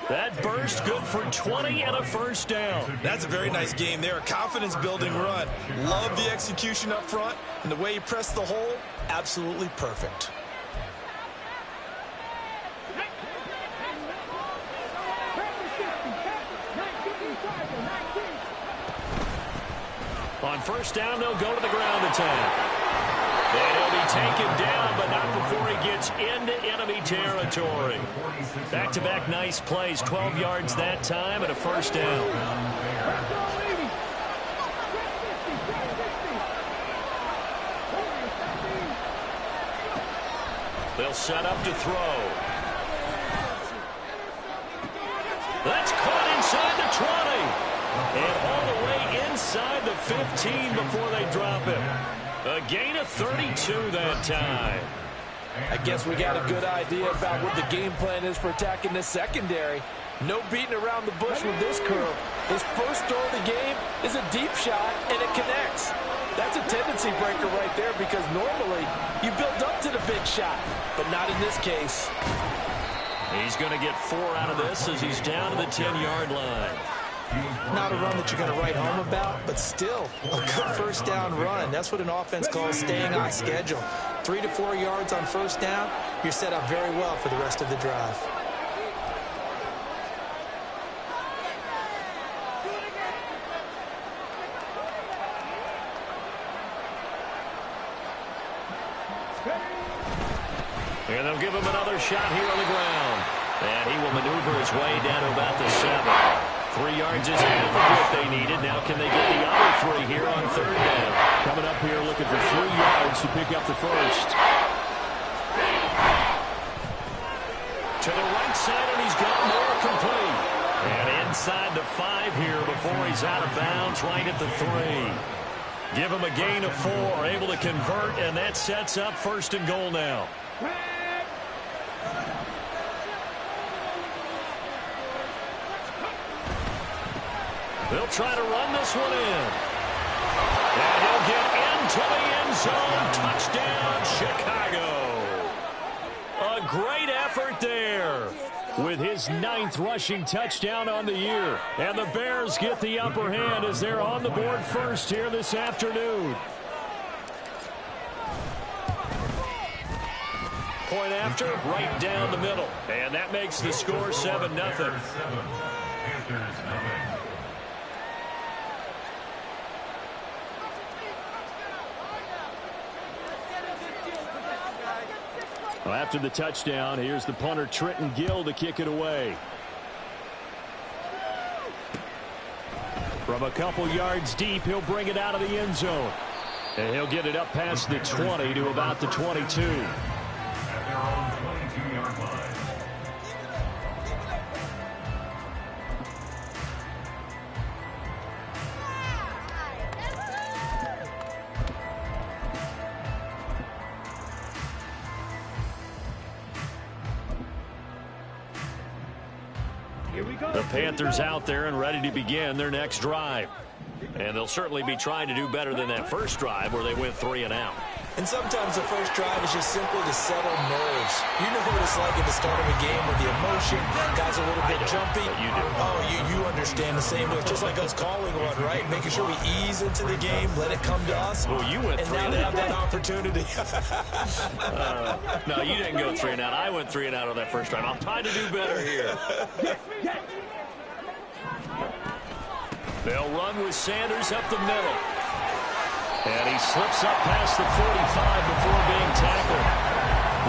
That burst good for 20 and a 1st down. That's a very nice game there. A confidence-building run. Love the execution up front. And the way he pressed the hole, absolutely perfect. On 1st down, they'll go to the ground attack. And he'll be taken down, but not before he gets into enemy territory. Back-to-back nice plays, 12 yards that time and a 1st down. They'll set up to throw. That's caught inside the 20. And all the way inside the 15 before they drop him. A gain of 32 that time. I guess we got a good idea about what the game plan is for attacking this secondary. No beating around the bush with this curl. His first throw of the game is a deep shot, and it connects. That's a tendency breaker right there because normally you build up to the big shot, but not in this case. He's going to get 4 out of this as he's down to the 10-yard line. Not a run that you're going to write home about, but still a good first down run. That's what an offense calls staying on schedule. 3 to 4 yards on first down, you're set up very well for the rest of the drive. And they'll give him another shot here on the ground. And he will maneuver his way down to about the 7. 3 yards is half of what they needed. Now can they get the other 3 here on third down? Coming up here looking for 3 yards to pick up the first. To the right side, and he's got more complete. And inside the 5 here before he's out of bounds right at the 3. Give him a gain of 4, able to convert, and that sets up first and goal now. They'll try to run this one in. And he'll get into the end zone. Touchdown, Chicago. A great effort there. With his 9th rushing touchdown on the year. And the Bears get the upper hand as they're on the board first here this afternoon. Point after, right down the middle. And that makes the score 7-0. Panthers 0. Well, after the touchdown, here's the punter Trenton Gill to kick it away. From a couple yards deep, he'll bring it out of the end zone. And he'll get it up past the 20 to about the 22. At their own 22-yard line. The Panthers out there and ready to begin their next drive. And they'll certainly be trying to do better than that first drive where they went 3 and out. And sometimes the first drive is just simply to settle nerves. You know what it's like at the start of a game with the emotion. Guys are a little bit jumpy. You do. Oh, you understand the same way. It's just like us calling one, right? Making sure we ease into the game, let it come to us. Well, you went 3 and now they have that opportunity. No, you didn't go 3 and out. I went 3 and out on that first drive. I'll try to do better here. They'll run with Sanders up the middle. And he slips up past the 45 before being tackled.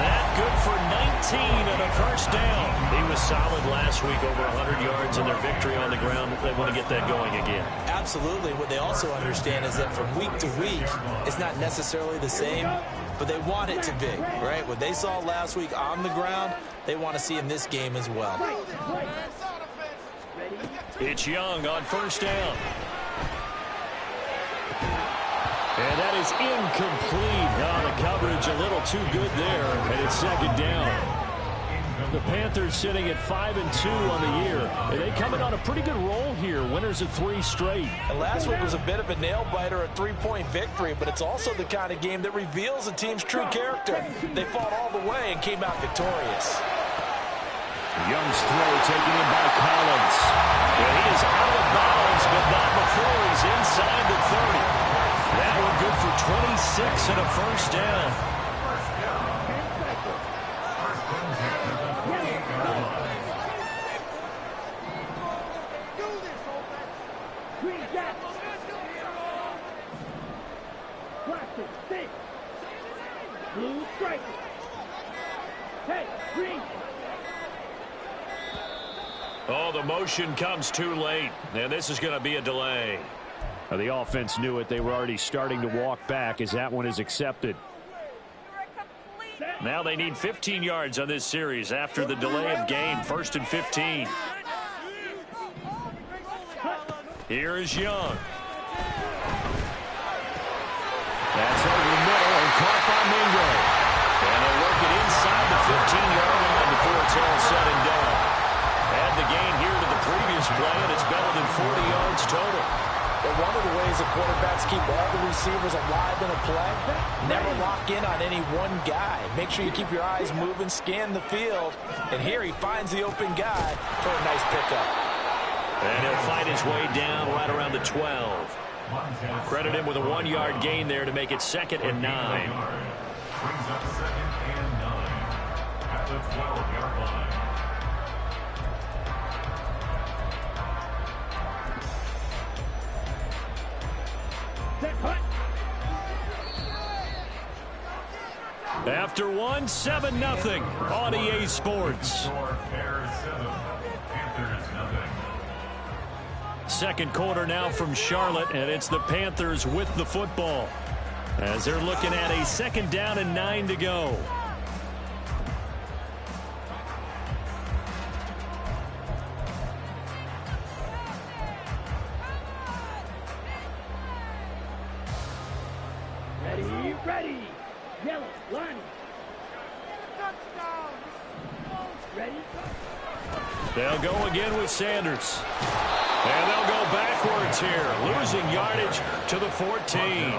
That good for 19 and a first down. He was solid last week, over 100 yards in their victory on the ground. They want to get that going again. Absolutely. What they also understand is that from week to week, it's not necessarily the same, but they want it to be, right? What they saw last week on the ground, they want to see in this game as well. It's Young on first down. And that is incomplete. The coverage a little too good there, and it's second down. The Panthers sitting at 5-2 on the year. And they coming on a pretty good roll here. Winners of 3 straight. And last week was a bit of a nail-biter, a 3-point victory, but it's also the kind of game that reveals a team's true character. They fought all the way and came out victorious. Young's throw taken in by Collins. And he is out of bounds, but not before he's inside the 30. That one good for 26 and a first down. Blue striker. Hey, green. Oh, the motion comes too late, and this is going to be a delay. The offense knew it. They were already starting to walk back as that one is accepted. Now they need 15 yards on this series after the delay of game. 1st and 15. Here is Young. That's over the middle and caught by Mingo. And they'll work it inside the 15-yard line before it's all said and done. Add the gain here to the previous play, and it's better than 40 yards total. But one of the ways the quarterbacks keep all the receivers alive in a play, never lock in on any one guy. Make sure you keep your eyes moving, scan the field. And here he finds the open guy for a nice pickup. And he'll fight his way down right around the 12. Credit him with a 1-yard gain there to make it 2nd and 9. Brings up 2nd and 9 at the 12-yard line. After 1, 7-0 on EA Sports. Bears 7, Panthers 0. Second quarter now from Charlotte, and it's the Panthers with the football as they're looking at a 2nd down and 9 to go. Ready. Yellow, line. Ready. They'll go again with Sanders. And they'll go backwards here, losing yardage to the 14.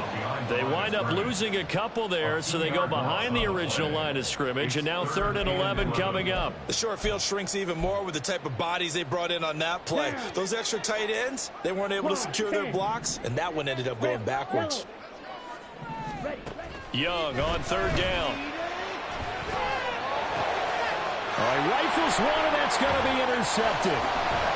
They wind up losing a couple there, so they go behind the original line of scrimmage, and now 3rd and 11 coming up. The short field shrinks even more with the type of bodies they brought in on that play. Those extra tight ends, they weren't able to secure their blocks, and that one ended up going backwards. Young on 3rd down. All right, rifles one, and that's going to be intercepted.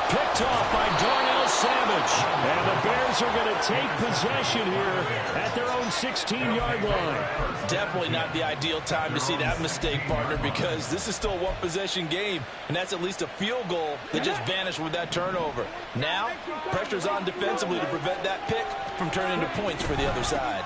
Picked off by Darnell Savage. And the Bears are going to take possession here at their own 16-yard line. Definitely not the ideal time to see that mistake, partner, because this is still a one-possession game, and that's at least a field goal that just vanished with that turnover. Now, pressure's on defensively to prevent that pick from turning into points for the other side.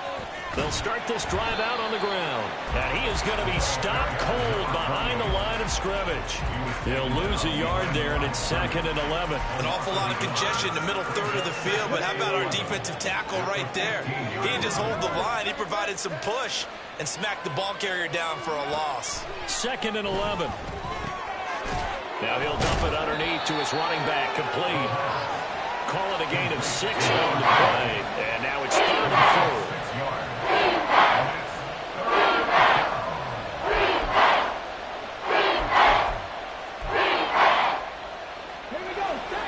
They'll start this drive out on the ground. And he is going to be stopped cold behind the line of scrimmage. He'll lose a yard there, and it's 2nd and 11. An awful lot of congestion in the middle third of the field, but how about our defensive tackle right there? He didn't just hold the line. He provided some push and smacked the ball carrier down for a loss. 2nd and 11. Now he'll dump it underneath to his running back, complete. Call it a gain of 6 on the play. And now it's 3rd and 4.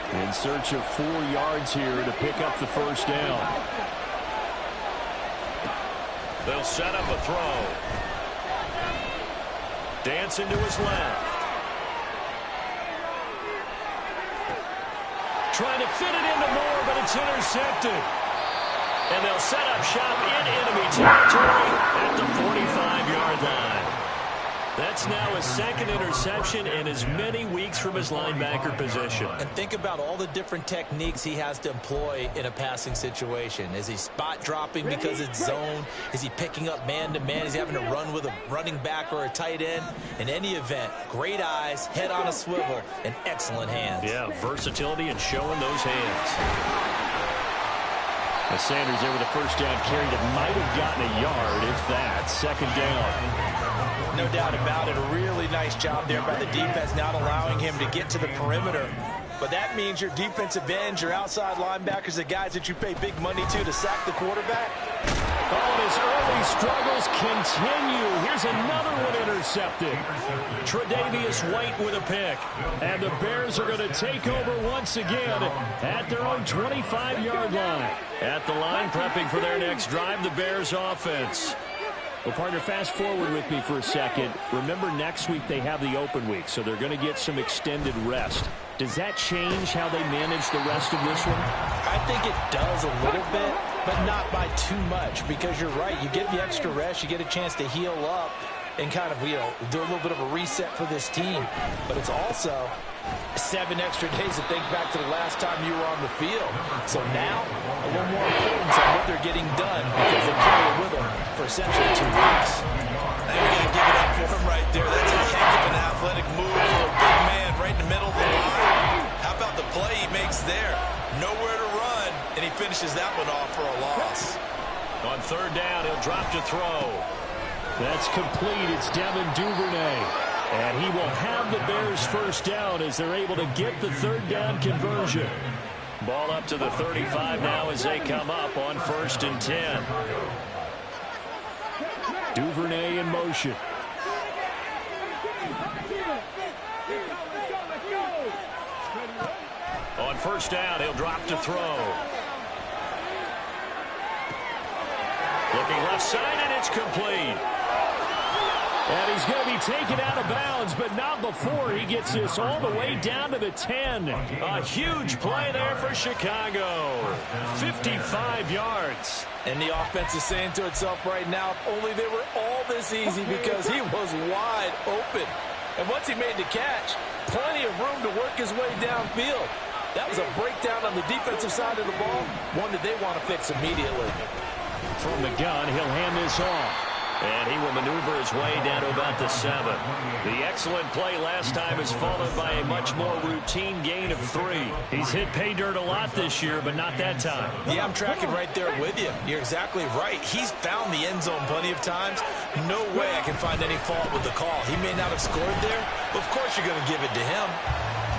In search of 4 yards here to pick up the 1st down. They'll set up a throw. Dancing to his left. Trying to fit it into Moore, but it's intercepted. And they'll set up shop in enemy territory at the 45-yard line. That's now his 2nd interception in as many weeks from his linebacker position. And think about all the different techniques he has to employ in a passing situation. Is he spot dropping because it's zone? Is he picking up man-to-man? Is he having to run with a running back or a tight end? In any event, great eyes, head on a swivel, and excellent hands. Yeah, versatility and showing those hands. As Sanders there with a 1st down carry that might have gotten a yard, if that. 2nd down. No doubt about it. A really nice job there by the defense, not allowing him to get to the perimeter. But that means your defensive ends, your outside linebackers, the guys that you pay big money to sack the quarterback. Oh, and his early struggles continue. Here's another one intercepted. Tre'Davious White with a pick. And the Bears are going to take over once again at their own 25-yard line. At the line, prepping for their next drive, the Bears offense. Well, partner, fast forward with me for a second. Remember, next week they have the open week, so they're going to get some extended rest. Does that change how they manage the rest of this one? I think it does a little bit, but not by too much, because you're right. You get the extra rest. You get a chance to heal up and kind of, do a little bit of a reset for this team. But it's also 7 extra days to think back to the last time you were on the field. So now, a little more importance on what they're getting done, because they carry it with them for essentially 2 weeks. Now you got to give it up for him right there. That's a heck of an athletic move for a big man right in the middle of the line. How about the play he makes there? Nowhere to run, and he finishes that one off for a loss. On third down, he'll drop to throw. That's complete. It's Devin Duvernay. And he will have the Bears first down as they're able to get the third down conversion. Ball up to the 35 now as they come up on 1st and 10. Duvernay in motion. On 1st down, he'll drop to throw. Looking left side, and it's complete. And he's going to be taken out of bounds, but not before he gets this all the way down to the 10. A huge play there for Chicago. 55 yards. And the offense is saying to itself right now, if only they were all this easy, because he was wide open. And once he made the catch, plenty of room to work his way downfield. That was a breakdown on the defensive side of the ball, one that they want to fix immediately. From the gun, he'll hand this off. And he will maneuver his way down to about the 7. The excellent play last time is followed by a much more routine gain of 3. He's hit pay dirt a lot this year, but not that time. Yeah, I'm tracking right there with you. You're exactly right. He's found the end zone plenty of times. No way I can find any fault with the call. He may not have scored there, but of course you're going to give it to him.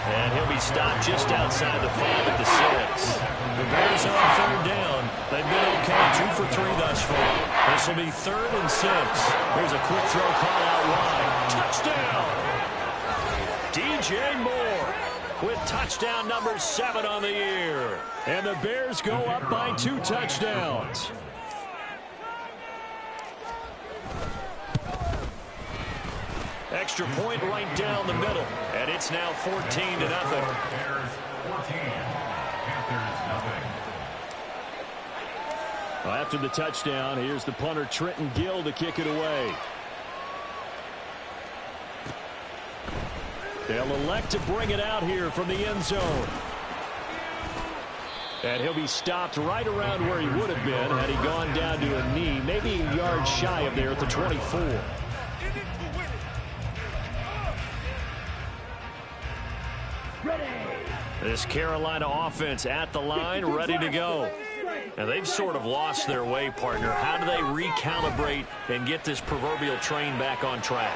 And he'll be stopped just outside the 5 at the 6. The Bears are on third down. They've been okay, 2 for 3 thus far. This will be 3rd and 6. Here's a quick throw call out wide. Touchdown! DJ Moore with touchdown number 7 on the year. And the Bears go up by 2 touchdowns. Extra point right down the middle. And it's now 14-0. Bears 14, Panthers nothing. Well, after the touchdown, here's the punter Trenton Gill to kick it away. They'll elect to bring it out here from the end zone. And he'll be stopped right around where he would have been had he gone down to a knee, maybe a yard shy of there at the 24. This Carolina offense at the line, ready to go. And they've sort of lost their way, partner. How do they recalibrate and get this proverbial train back on track?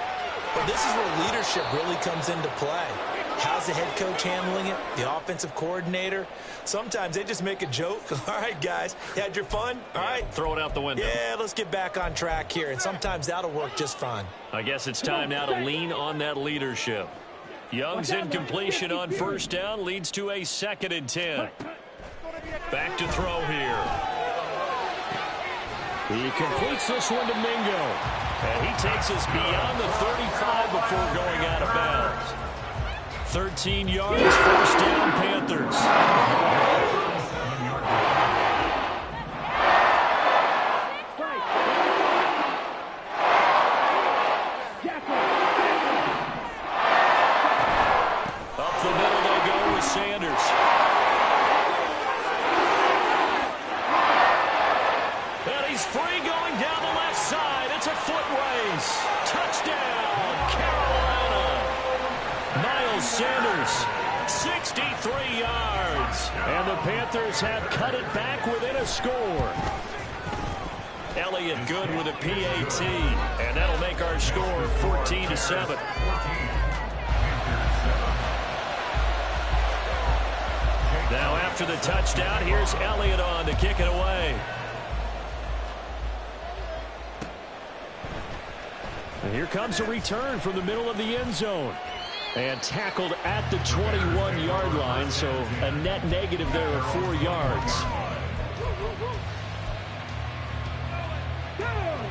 But this is where leadership really comes into play. How's the head coach handling it? The offensive coordinator? Sometimes they just make a joke. All right, guys, you had your fun? All right. Throw it out the window. Yeah, let's get back on track here. And sometimes that'll work just fine. I guess it's time now to lean on that leadership. Young's incompletion on 1st down leads to a 2nd and 10. Back to throw here. He completes this one to Mingo. And he takes us beyond the 35 before going out of bounds. 13 yards, 1st down, Panthers. Sanders, 63 yards. And the Panthers have cut it back within a score. Elliott good with a PAT. And that'll make our score 14-7. Now after the touchdown, here's Elliott on to kick it away. And here comes a return from the middle of the end zone. And tackled at the 21-yard line, so a net negative there of 4 yards.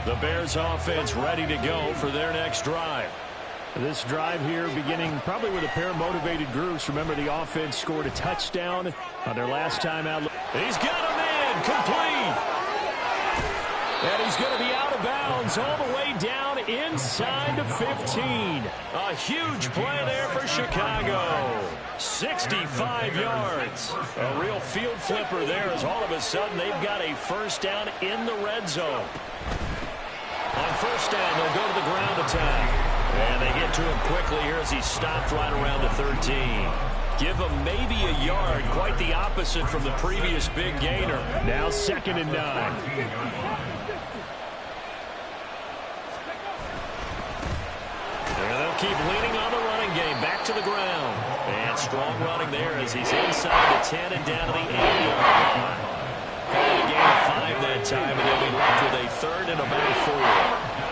The Bears offense ready to go for their next drive. This drive here beginning probably with a pair of motivated groups. Remember, the offense scored a touchdown on their last time out. He's got a man complete. And he's going to be out of bounds all the way down inside the 15. A huge play there for Chicago. 65 yards. A real field flipper there as all of a sudden they've got a 1st down in the red zone. On 1st down, they'll go to the ground attack. And they get to him quickly here as he's stopped right around the 13. Give him maybe a yard. Quite the opposite from the previous big gainer. Now 2nd and 9. And they'll keep leaning on the running game. Back to the ground. And strong running there as he's inside the 10 and down to the 8-yard line. Had a gain of 5 that time, and they'll be left with a 3rd and about 4.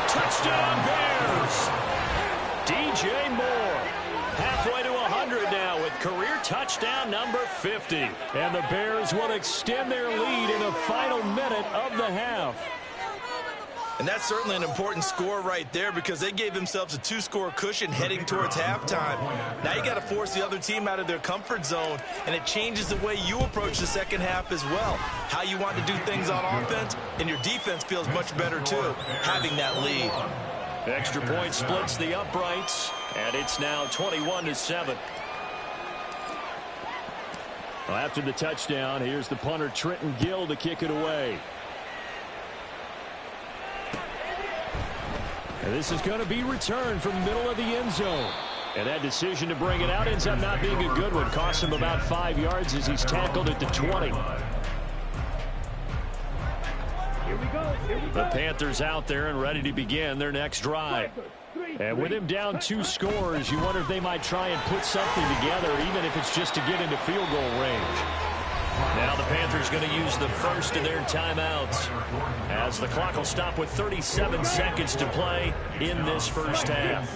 Touchdown Bears! DJ Moore halfway to 100 now with career touchdown number 50. And the Bears will extend their lead in the final minute of the half. And that's certainly an important score right there because they gave themselves a 2-score cushion heading towards halftime. Now you got to force the other team out of their comfort zone, and it changes the way you approach the second half as well. How you want to do things on offense, and your defense feels much better too, having that lead. Extra point splits the uprights, and it's now 21-7. Well, after the touchdown, here's the punter Trenton Gill to kick it away. And this is going to be returned from the middle of the end zone. And that decision to bring it out ends up not being a good one. Costs him about 5 yards as he's tackled at the 20. The Panthers out there and ready to begin their next drive. And with him down 2 scores, you wonder if they might try and put something together, even if it's just to get into field goal range. Now the Panthers going to use the first of their timeouts as the clock will stop with 37 seconds to play in this first half.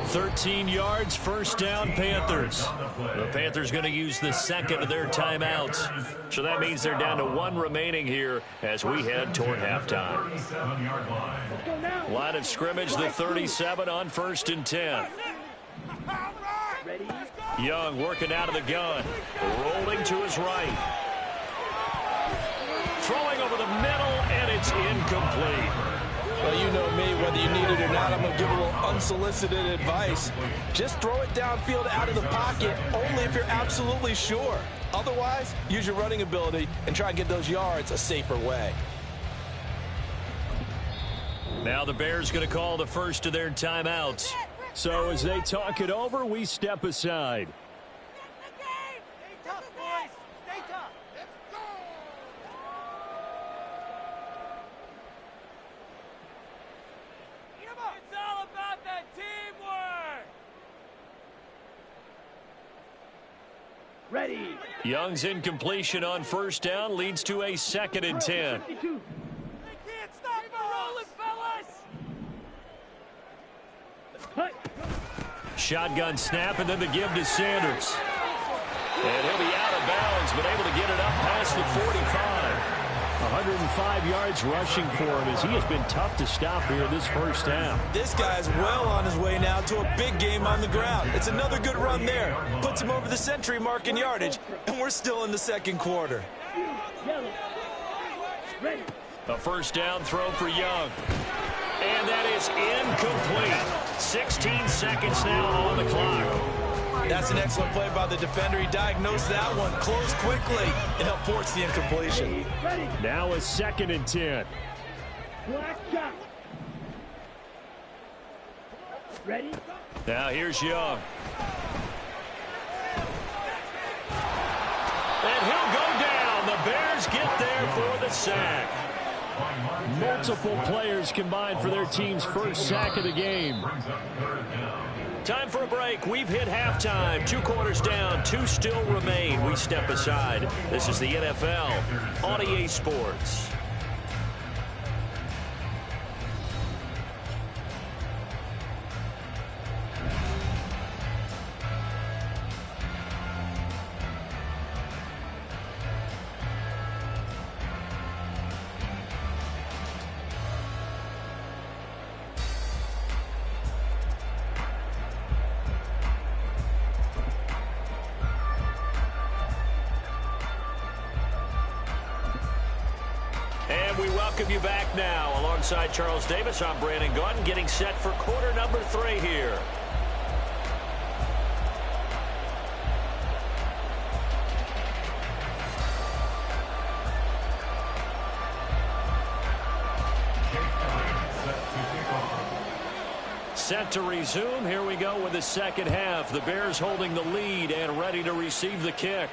13 yards, first down, Panthers. The Panthers going to use the second of their timeouts. So that means they're down to 1 remaining here as we head toward halftime. Line of scrimmage, the 37 on 1st and 10. Young working out of the gun. Rolling to his right. Throwing over the middle, and it's incomplete. Well, you know me, whether you need it or not, I'm going to give a little unsolicited advice. Just throw it downfield out of the pocket, only if you're absolutely sure. Otherwise, use your running ability and try and get those yards a safer way. Now the Bears going to call the first of their timeouts. So as they talk it over, we step aside. Ready. Young's incompletion on 1st down leads to a 2nd and 10. They can't stop rolling, fellas. Shotgun snap and then the give to Sanders. And he'll be out of bounds, but able to get it up past the 45. 105 yards rushing for him as he has been tough to stop here this first half. This guy's well on his way now to a big game on the ground. It's another good run there. Puts him over the century mark in yardage, and we're still in the 2nd quarter. A first down throw for Young. And that is incomplete. 16 seconds now on the clock. That's an excellent play by the defender. He diagnosed that one, closed quickly, and helped force the incompletion. Now a 2nd and 10. Ready? Now here's Young. And he'll go down. The Bears get there for the sack. Multiple players combined for their team's first sack of the game. Time for a break. We've hit halftime. 2 quarters down. 2 still remain. We step aside. This is the NFL on EA Sports. We welcome you back now. Alongside Charles Davis, I'm Brandon Gaudin, getting set for quarter number 3 here. set to resume. Here we go with the second half. The Bears holding the lead and ready to receive the kick.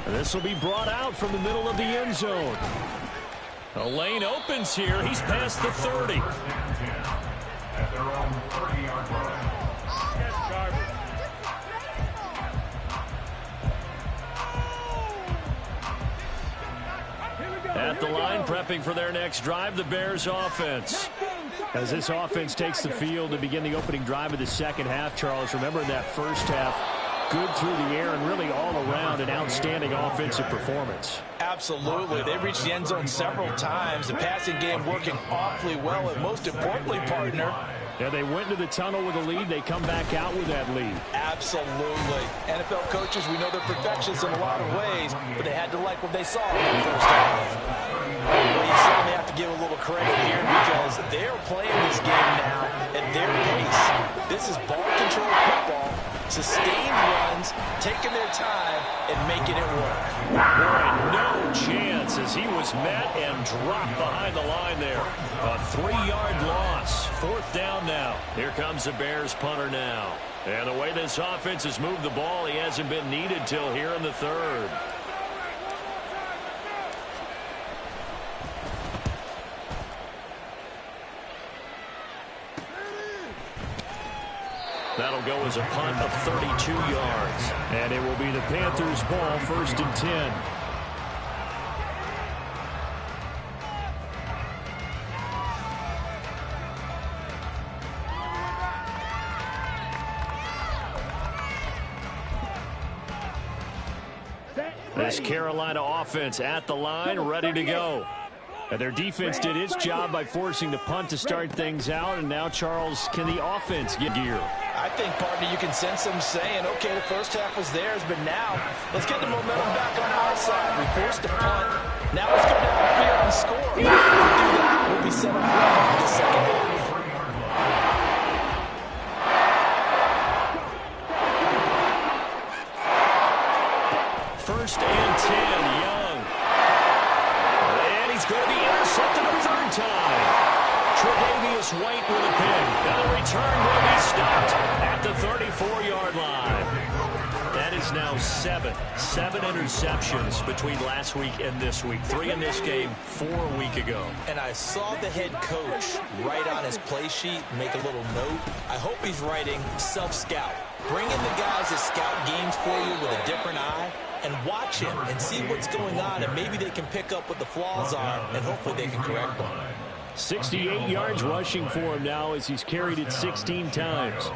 This will be brought out from the middle of the end zone. A lane opens here. He's past the 30. At their own 30-yard line. At the line, prepping for their next drive, the Bears offense. As this offense takes the field to begin the opening drive of the second half, Charles, remember that first half, good through the air and really all around an outstanding offensive performance. Absolutely. They reached the end zone several times. The passing game working awfully well, and most importantly, partner, yeah, they went into the tunnel with a lead. They come back out with that lead. Absolutely. NFL coaches, we know they're perfectionists in a lot of ways, but they had to like what they saw in the first half. Well, you certainly have to give a little credit here because they're playing this game now at their pace. This is ball control football, sustained runs, taking their time, and making it work. Boy, no chance as he was met and dropped behind the line there. A 3-yard loss. Fourth down now. Here comes the Bears punter now. And the way this offense has moved the ball, he hasn't been needed till here in the third. That'll go as a punt of 32 yards. And it will be the Panthers' ball, 1st and 10. This Carolina offense at the line, ready to go. And their defense did its job by forcing the punt to start things out. And now, Charles, can the offense get gear? I think, partner, you can sense them saying, okay, the first half was theirs, but now let's get the momentum back on our side. We forced the punt. Now let's go down the field and score. If we do that, we'll be set up well for the second half. First and 10, Young. And he's going to be intercepted a third time. Tre'Davious White with a pick. Now the return will be stopped at the 34-yard line. That is now 7 interceptions between last week and this week. 3 in this game, 4 a week ago. And I saw the head coach write on his play sheet, make a little note. I hope he's writing self-scout. Bring in the guys that scout games for you with a different eye and watch him and see what's going on, and maybe they can pick up what the flaws are, and hopefully they can correct them. 68 yards rushing for him now as he's carried it 16 times.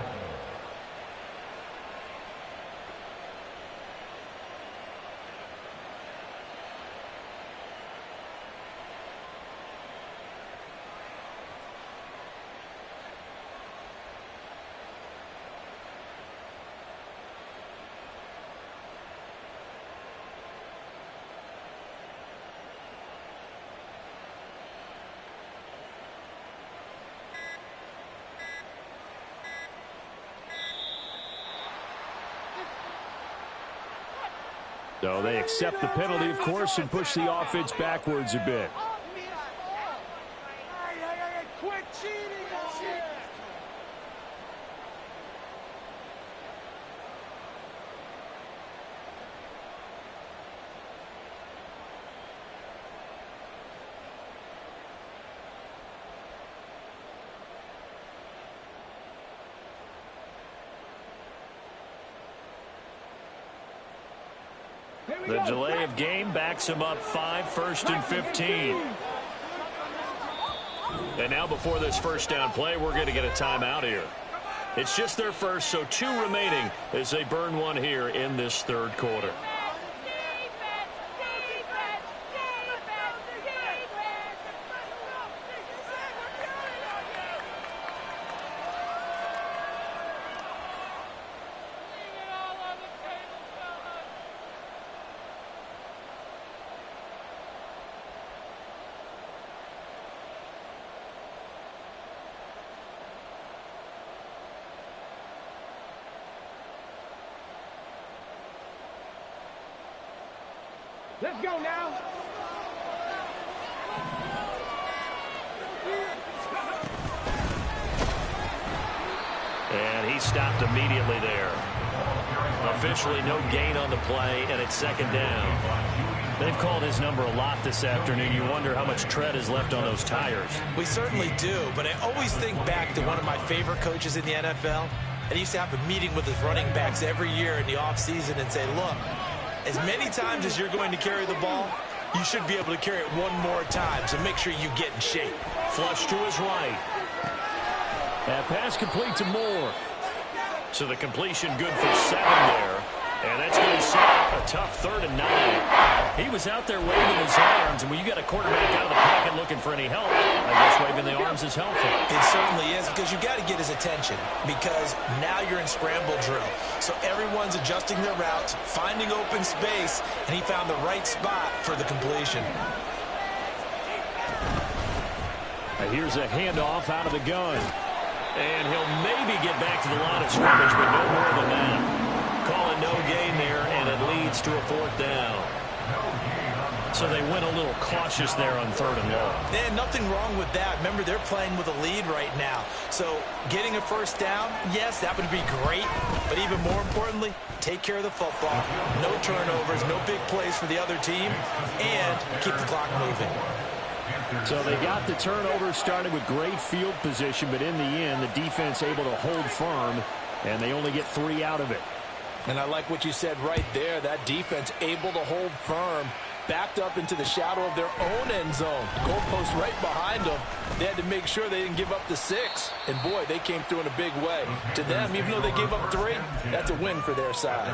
So they accept the penalty, of course, and push the offense backwards a bit. Quit cheating! The delay of game backs him up 5, 1st and 15. And now before this first down play, we're going to get a timeout here. It's just their first, so 2 remaining as they burn one here in this third quarter. Let's go now. he stopped immediately there. Officially no gain on the play, and it's second down. They've called his number a lot this afternoon. You wonder how much tread is left on those tires. We certainly do, but I always think back to one of my favorite coaches in the NFL. And he used to have a meeting with his running backs every year in the offseason and say, look, as many times as you're going to carry the ball, you should be able to carry it one more time, so make sure you get in shape. Flush to his right. That pass complete to Moore. So the completion good for 7 there. And that's going to set up a tough 3rd and 9. He was out there waving his arms, and when you got a quarterback out of the pocket looking for any help, I guess waving the arms is helpful. It certainly is, because you got to get his attention, because now you're in scramble drill. So everyone's adjusting their routes, finding open space, and he found the right spot for the completion. And here's a handoff out of the gun. And he'll maybe get back to the line of scrimmage, but no more than that. Calling no gain there, and it leads to a 4th down. So they went a little cautious there on 3rd and long. And nothing wrong with that. Remember, they're playing with a lead right now. So getting a 1st down, yes, that would be great. But even more importantly, take care of the football. No turnovers, no big plays for the other team, and keep the clock moving. So they got the turnover started with great field position, but in the end, the defense able to hold firm, and they only get 3 out of it. And I like what you said right there. That defense able to hold firm, backed up into the shadow of their own end zone. Goalpost right behind them. They had to make sure they didn't give up the 6. And, boy, they came through in a big way. To them, even though they gave up 3, that's a win for their side.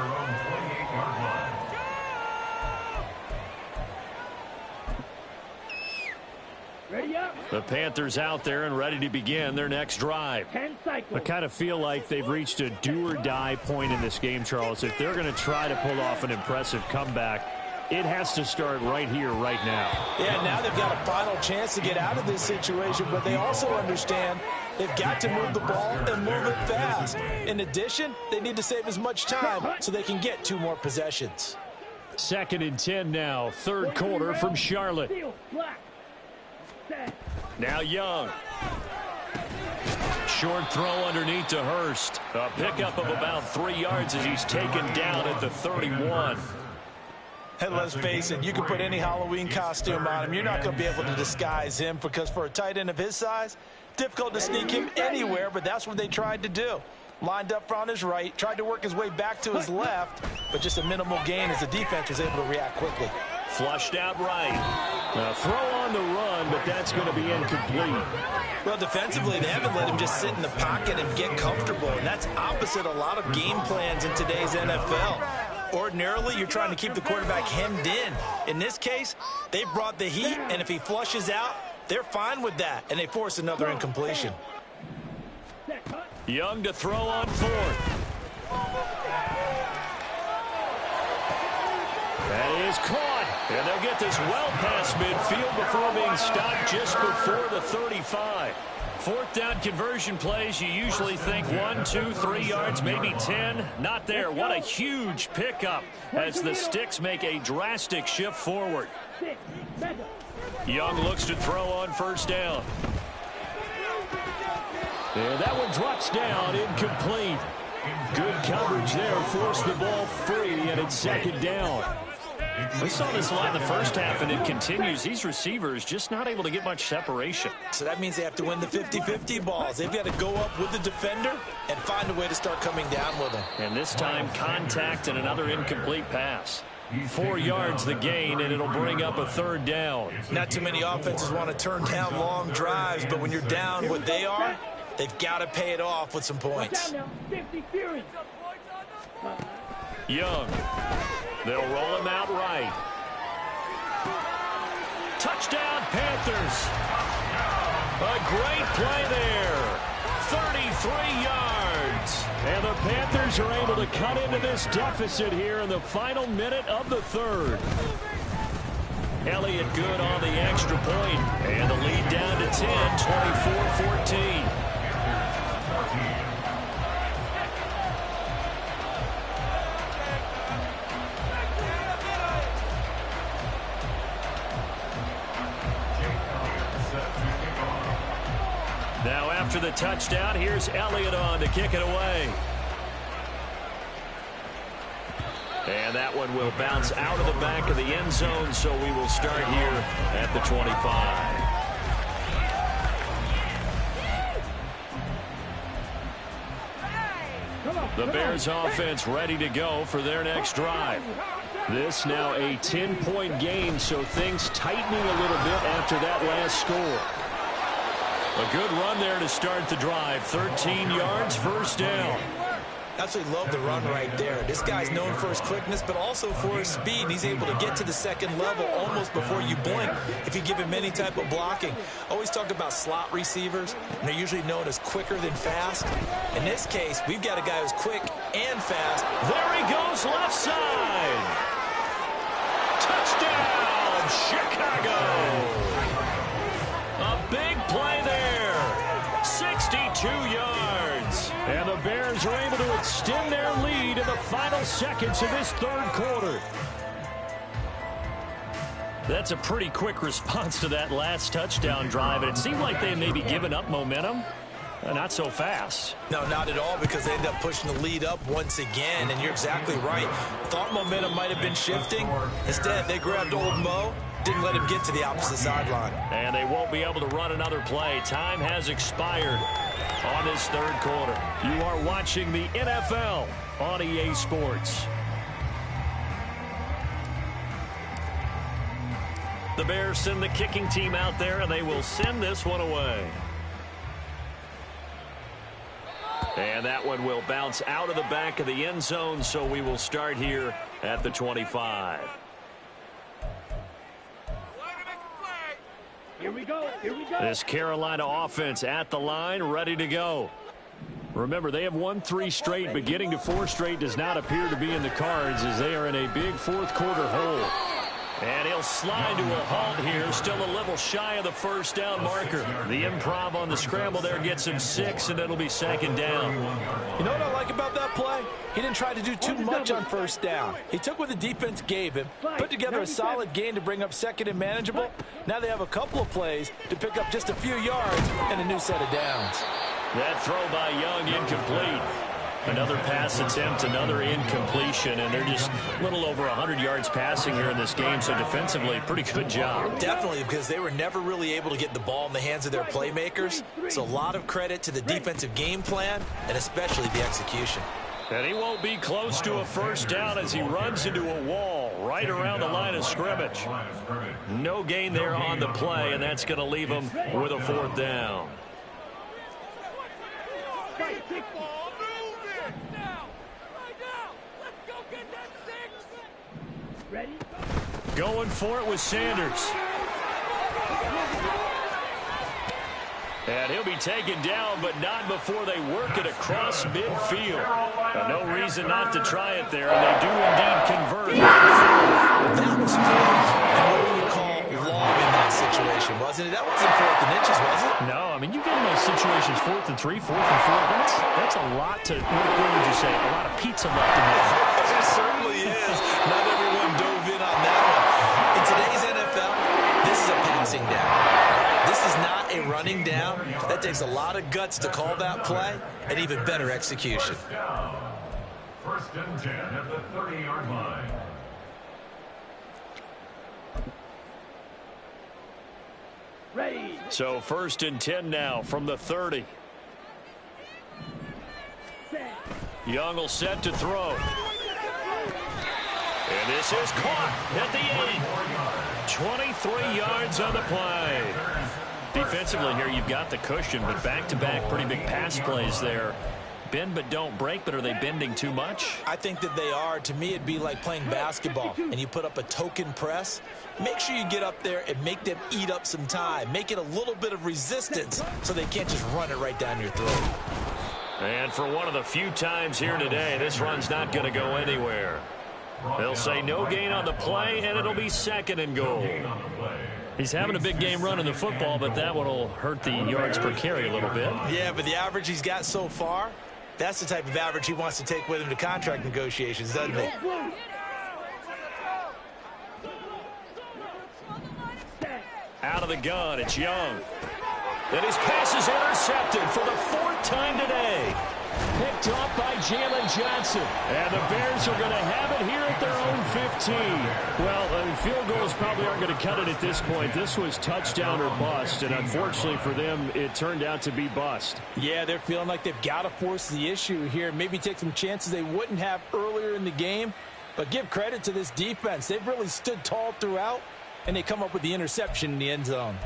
Ready up. The Panthers out there and ready to begin their next drive. 10 cycles. I kind of feel like they've reached a do-or-die point in this game, Charles. If they're going to try to pull off an impressive comeback, it has to start right here, right now. Yeah, now they've got a final chance to get out of this situation, but they also understand they've got to move the ball and move it fast. In addition, they need to save as much time so they can get 2 more possessions. 2nd and 10 now, 3rd quarter from Charlotte. Now Young. Short throw underneath to Hurst. A pickup of about 3 yards as he's taken down at the 31. And let's face it, you can put any Halloween costume on him. You're not going to be able to disguise him, because for a tight end of his size, difficult to sneak him anywhere, but that's what they tried to do. Lined up on his right, tried to work his way back to his left, but just a minimal gain as the defense was able to react quickly. Flushed out right. A throw on the run, but that's going to be incomplete. Well, defensively, they haven't let him just sit in the pocket and get comfortable, and that's opposite a lot of game plans in today's NFL. Ordinarily, you're trying to keep the quarterback hemmed in. In this case, they brought the heat, and if he flushes out, they're fine with that, and they force another incompletion. Young to throw on 4th. That is caught. And they'll get this well past midfield before being stopped just before the 35. 4th down conversion plays, you usually think 1, 2, 3 yards, maybe 10. Not there. What a huge pickup as the Sticks make a drastic shift forward. Young looks to throw on 1st down. And that one drops down, incomplete. Good coverage there, forced the ball free, and it's 2nd down. We saw this a lot in the first half, and it continues. These receivers just not able to get much separation. So that means they have to win the 50-50 balls. They've got to go up with the defender and find a way to start coming down with him. And this time, contact and another incomplete pass. 4 yards the gain, and it'll bring up a 3rd down. Not too many offenses want to turn down long drives, but when you're down what they are, they've got to pay it off with some points. Young. They'll roll him out right. Touchdown, Panthers. A great play there. 33 yards. And the Panthers are able to cut into this deficit here in the final minute of the 3rd. Elliott good on the extra point. And the lead down to 10, 24-14. Now after the touchdown, here's Elliott on to kick it away. And that one will bounce out of the back of the end zone, so we will start here at the 25. The Bears offense ready to go for their next drive. This now a 10-point game, so things tightening a little bit after that last score. A good run there to start the drive. 13 yards, first down. Absolutely love the run right there. This guy's known for his quickness, but also for his speed. He's able to get to the second level almost before you blink if you give him any type of blocking. Always talk about slot receivers, and they're usually known as quicker than fast. In this case, we've got a guy who's quick and fast. There he goes, left side. Touchdown, Chicago. A big play there. 62 yards. And the Bears are able to extend their lead in the final seconds of this third quarter. That's a pretty quick response to that last touchdown drive. And it seemed like they had maybe given up momentum. Not so fast. No, not at all, because they end up pushing the lead up once again. And you're exactly right. Thought momentum might have been shifting. Instead, they grabbed old Mo. Didn't let him get to the opposite sideline. And they won't be able to run another play. Time has expired on this third quarter. You are watching the NFL on EA Sports. The Bears send the kicking team out there, and they will send this one away. And that one will bounce out of the back of the end zone, so we will start here at the 25. Here we go. Here we go. This Carolina offense at the line, ready to go. Remember, they have won 3 straight, but getting to 4 straight does not appear to be in the cards as they are in a big fourth quarter hole. And he'll slide to a halt here, still a little shy of the first down marker. The improv on the scramble there gets him 6, and it'll be second down. You know what I like about that play? He didn't try to do too much on first down. He took what the defense gave him, put together a solid gain to bring up second and manageable. Now they have a couple of plays to pick up just a few yards and a new set of downs. That throw by Young incomplete. Another pass attempt, another incompletion, and they're just a little over 100 yards passing here in this game, so defensively, pretty good job. Definitely, because they were never really able to get the ball in the hands of their playmakers. So a lot of credit to the defensive game plan and especially the execution. And he won't be close to a first down as he runs into a wall right around the line of scrimmage. No gain there on the play, and that's going to leave him with a fourth down. Going for it with Sanders. And he'll be taken down, but not before they work it across midfield. No reason not to try it there, and they do indeed convert. That was what we would call long in that situation, wasn't it? That wasn't 4th and inches, was it? No, I mean, you get in those situations 4th and 3, 4th and 4. That's a lot to, what would you say, a lot of pizza left in there. It certainly is. Not everyone dove in on that one. In today's NFL, this is a passing down. This is not a running down. That takes a lot of guts to call that play and even better execution. First and 10 at the 30-yard line. Ready. So first and 10 now from the 30. Young will set to throw. And this is caught at the 8. 23 yards on the play. Defensively here, you've got the cushion, but back-to-back pretty big pass plays there. Bend but don't break, but are they bending too much? I think that they are. To me, it'd be like playing basketball, and you put up a token press. Make sure you get up there and make them eat up some time. Make it a little bit of resistance so they can't just run it right down your throat. And for one of the few times here today, this run's not going to go anywhere. They'll say no gain on the play, and it'll be second and goal. He's having a big game running the football, but that one will hurt the yards per carry a little bit. Yeah, but the average he's got so far, that's the type of average he wants to take with him to contract negotiations, doesn't he? Out of the gun, it's Young. And his pass is intercepted for the 4th time today. Picked off by Jalen Johnson. And the Bears are going to have it here at their own 15. Well, field goals probably aren't going to cut it at this point. This was touchdown or bust, and unfortunately for them, it turned out to be bust. Yeah, they're feeling like they've got to force the issue here. Maybe take some chances they wouldn't have earlier in the game. But give credit to this defense. They've really stood tall throughout, and they come up with the interception in the end zone.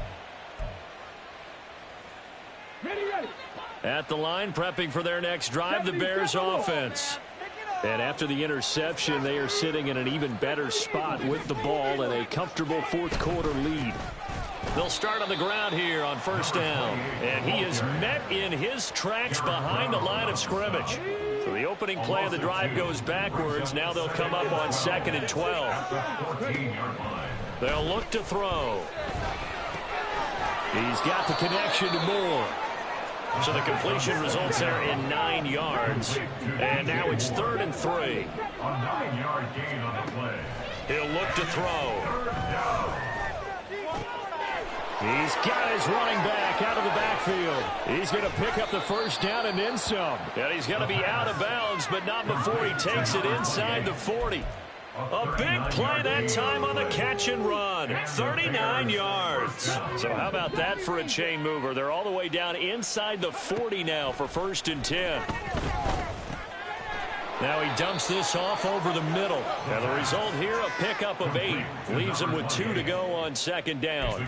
At the line, prepping for their next drive, the Bears offense. And after the interception, they are sitting in an even better spot with the ball and a comfortable 4th quarter lead. They'll start on the ground here on 1st down. And he is met in his tracks behind the line of scrimmage. So the opening play of the drive goes backwards. Now they'll come up on 2nd and 12. They'll look to throw. He's got the connection to Moore. So the completion results there in 9 yards. And now it's 3rd and 3. A 9-yard gain on the play. He'll look to throw. He's got his running back out of the backfield. He's going to pick up the 1st down and then some. And he's going to be out of bounds, but not before he takes it inside the 40. A big play that time on the catch and run. 39 yards. So how about that for a chain mover? They're all the way down inside the 40 now for 1st and 10. Now he dumps this off over the middle. And the result here, a pickup of 8. Leaves him with 2 to go on 2nd down.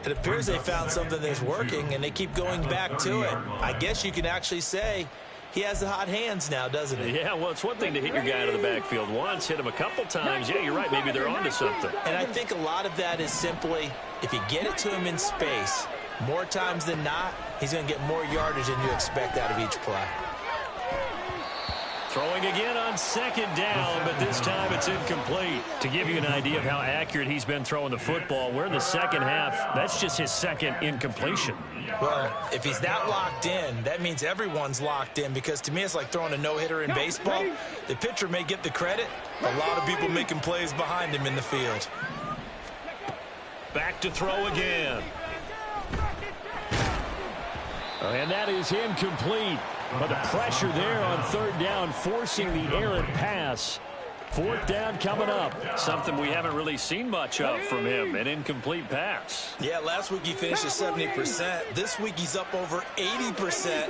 It appears they found something that's working, and they keep going back to it. I guess you can actually say he has the hot hands now, doesn't he? Yeah, well, it's one thing to hit your guy out of the backfield once, hit him a couple times. Yeah, you're right. Maybe they're onto something. And I think a lot of that is simply if you get it to him in space, more times than not, he's going to get more yardage than you expect out of each play. Throwing again on 2nd down, but this time it's incomplete. To give you an idea of how accurate he's been throwing the football, we're in the 2nd half. That's just his 2nd incompletion. Well, if he's that locked in, that means everyone's locked in, because to me it's like throwing a no-hitter in baseball. The pitcher may get the credit, a lot of people making plays behind him in the field. Back to throw again. And that is incomplete. But the pressure there on 3rd down, forcing the errant pass. 4th down coming up. Something we haven't really seen much of from him, an incomplete pass. Yeah, last week he finished at 70%. This week he's up over 80%.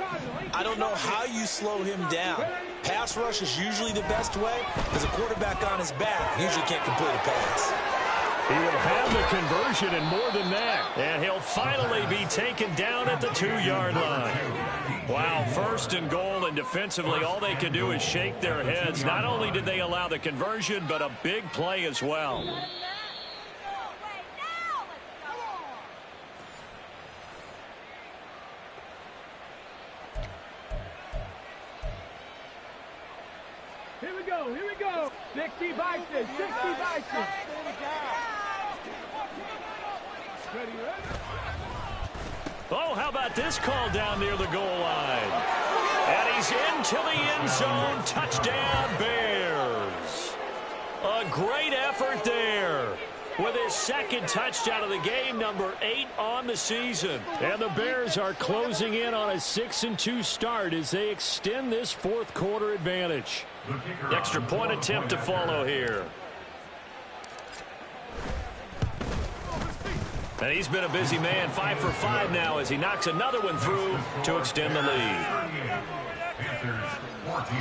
I don't know how you slow him down. Pass rush is usually the best way, because a quarterback on his back usually can't complete a pass. He will have the conversion and more than that. And he'll finally be taken down at the 2-yard line. Wow, 1st and goal, and defensively all they can do is shake their heads. Not only did they allow the conversion, but a big play as well. Here we go, here we go. 60 Bison, 60 Bison. Oh, how about this call down near the goal line? And he's into the end zone. Touchdown, Bears. A great effort there with his 2nd touchdown of the game, number 8 on the season. And the Bears are closing in on a 6-2 start as they extend this 4th quarter advantage. Extra point attempt to follow here. And he's been a busy man, 5 for 5 now as he knocks another one through to extend the lead. Panthers 14.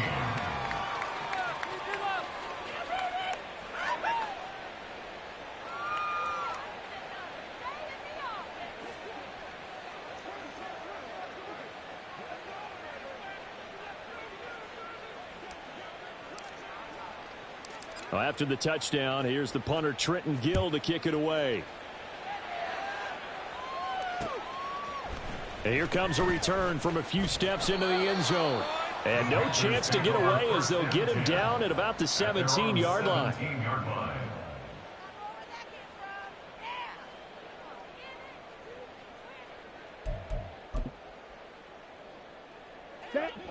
Well, after the touchdown, here's the punter Trenton Gill to kick it away. And here comes a return from a few steps into the end zone. And no chance to get away as they'll get him down at about the 17-yard line.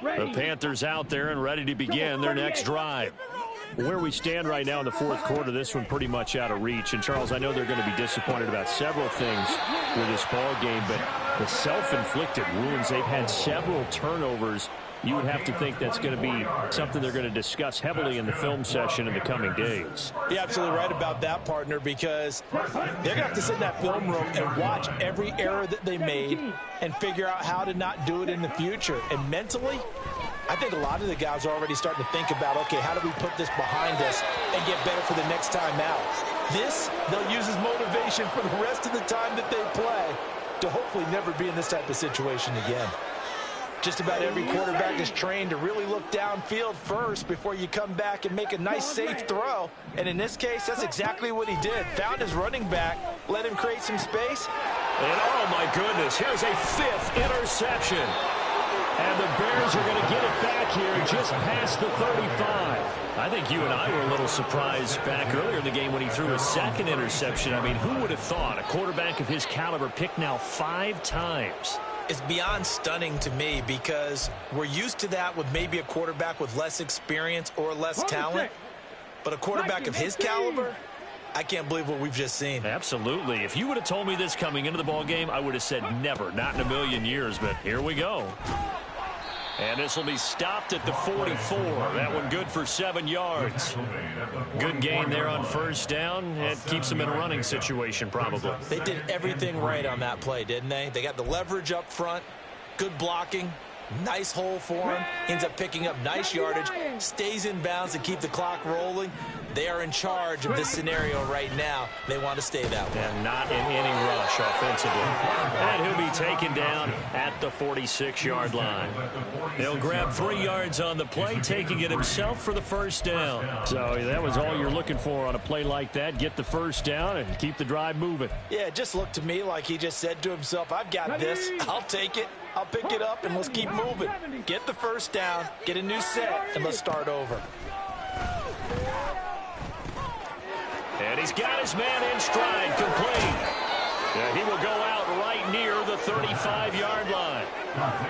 The Panthers out there and ready to begin their next drive. Where we stand right now in the 4th quarter, this one pretty much out of reach. And, Charles, I know they're going to be disappointed about several things with this ball game, but the self-inflicted wounds. They've had several turnovers. You would have to think that's going to be something they're going to discuss heavily in the film session in the coming days. You're absolutely right about that, partner, because they're going to have to sit in that film room and watch every error that they made and figure out how to not do it in the future. And mentally, I think a lot of the guys are already starting to think about, okay, how do we put this behind us and get better for the next time out? This, they'll use as motivation for the rest of the time that they play to hopefully never be in this type of situation again. Just about every quarterback is trained to really look downfield first before you come back and make a nice, safe throw. And in this case, that's exactly what he did. Found his running back, let him create some space. And, oh, my goodness, here's a 5th interception. And the Bears are going to get it back here just past the 35. I think you and I were a little surprised back earlier in the game when he threw his 2nd interception. I mean, who would have thought a quarterback of his caliber picked now 5 times? It's beyond stunning to me because we're used to that with maybe a quarterback with less experience or less talent. But a quarterback of his caliber, I can't believe what we've just seen. Absolutely. If you would have told me this coming into the ball game, I would have said never, not in a million years, but here we go. And this will be stopped at the 44. That one good for 7 yards. Good gain there on 1st down. It keeps them in a running situation probably. They did everything right on that play, didn't they? They got the leverage up front, good blocking, nice hole for him. Ends up picking up nice yardage, stays in bounds to keep the clock rolling. They are in charge of this scenario right now. They want to stay that way. And not in any rush offensively. And he'll be taken down at the 46-yard line. He'll grab 3 yards on the play, taking it himself for the 1st down. So that was all you're looking for on a play like that. Get the 1st down and keep the drive moving. Yeah, it just looked to me like he just said to himself, I've got this. I'll take it. I'll pick it up, and let's keep moving. Get the 1st down, get a new set, and let's start over. And he's got his man in stride, complete. He will go out right near the 35-yard line.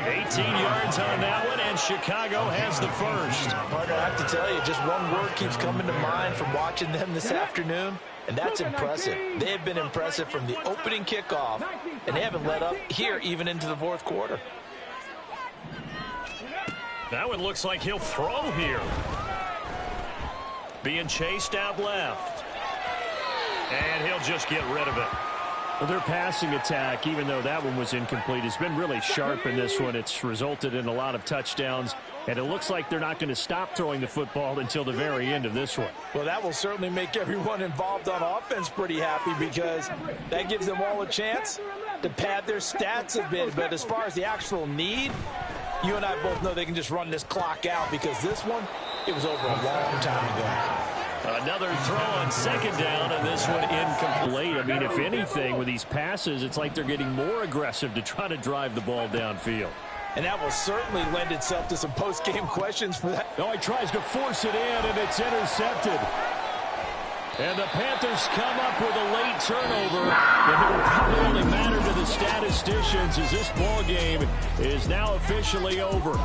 18 yards on that one, and Chicago has the 1st. Partner, I have to tell you, just one word keeps coming to mind from watching them this afternoon, and that's impressive. They have been impressive from the opening kickoff, and they haven't let up here even into the 4th quarter. That one looks like he'll throw here. Being chased out left. And he'll just get rid of it. Well, their passing attack, even though that one was incomplete, has been really sharp in this one. It's resulted in a lot of touchdowns, and it looks like they're not going to stop throwing the football until the very end of this one. Well, that will certainly make everyone involved on offense pretty happy because that gives them all a chance to pad their stats a bit. But as far as the actual need, you and I both know they can just run this clock out because this one, it was over a long time ago. Another throw on 2nd down, and this one incomplete. I mean, if anything, with these passes, it's like they're getting more aggressive to try to drive the ball downfield. And that will certainly lend itself to some post-game questions for that. Oh, he tries to force it in, and it's intercepted. And the Panthers come up with a late turnover, and it will probably only matter to the statisticians as this ball game is now officially over.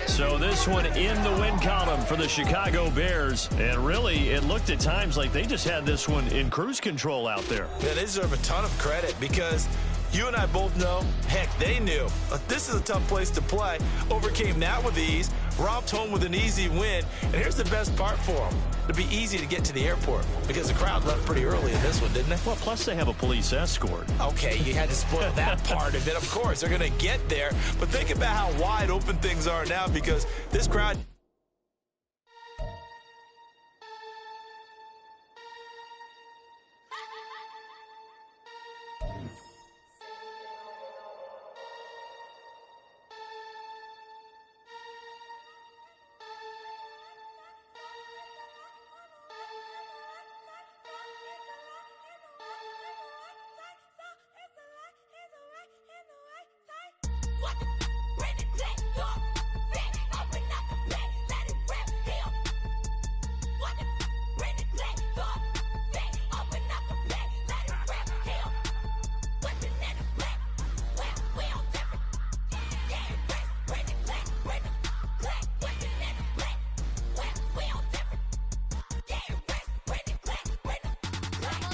So this one in the win column for the Chicago Bears. And really, it looked at times like they just had this one in cruise control out there. Yeah, they deserve a ton of credit because you and I both know, heck, they knew. This is a tough place to play. Overcame that with ease. Romped home with an easy win. And here's the best part for them. It'd be easy to get to the airport because the crowd left pretty early in this one, didn't they? Well, plus they have a police escort. Okay, you had to spoil that part of it. Of course, they're going to get there. But think about how wide open things are now because this crowd...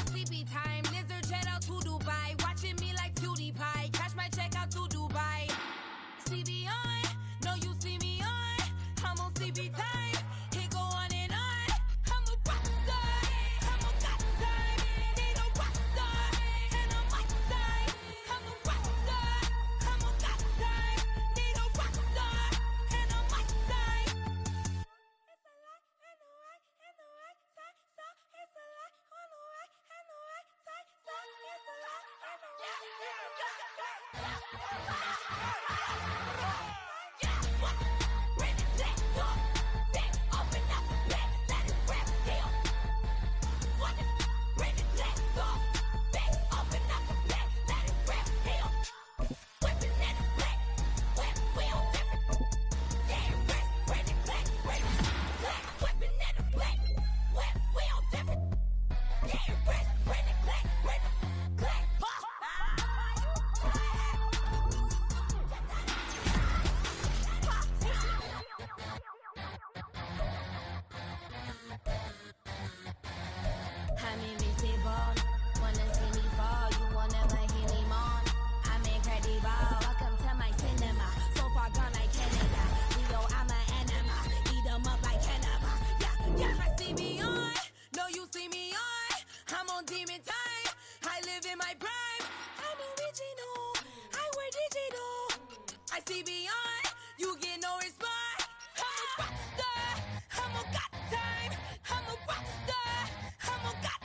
Sleepy time, lizard jet out to Dubai, watching me like PewDiePie. Cash my check, see beyond. No, you see me on. I'm on CB time. It go on and on. I'm a rock star. I'm a got time. Need a rock star. And I'm my time. I'm a rock star. I'm a got time. Need a rock star. And I'm my time. It's a lot and the right and the right time. So it's a lot on the right and the right time. So it's a lot and the right and the right time. Yeah, what? Bring it back up. Back, open up the back. Let it rip here. What? Bring it back up. Back, open up the back. Let it rip here. Whipping in the black. Whip wheel different. Yeah, rip. Bring it back. Bring it black. Whipping in the black. Whip wheel different. Yeah, rip. Bring it back. Bring it black. I'm invincible. Wanna see me fall, you will never hear me moan. I'm incredible. Welcome to my cinema. So far gone like Canada. Leo, I'm an animal. Eat 'em up like cannibal. Yeah, yeah. I see me on. No, you see me on. I'm on demon time. I live in my prime. I'm original. I wear digital. I see beyond. You get no response. I'm a rock star. I'm a got time. I'm a rock star. I'm a got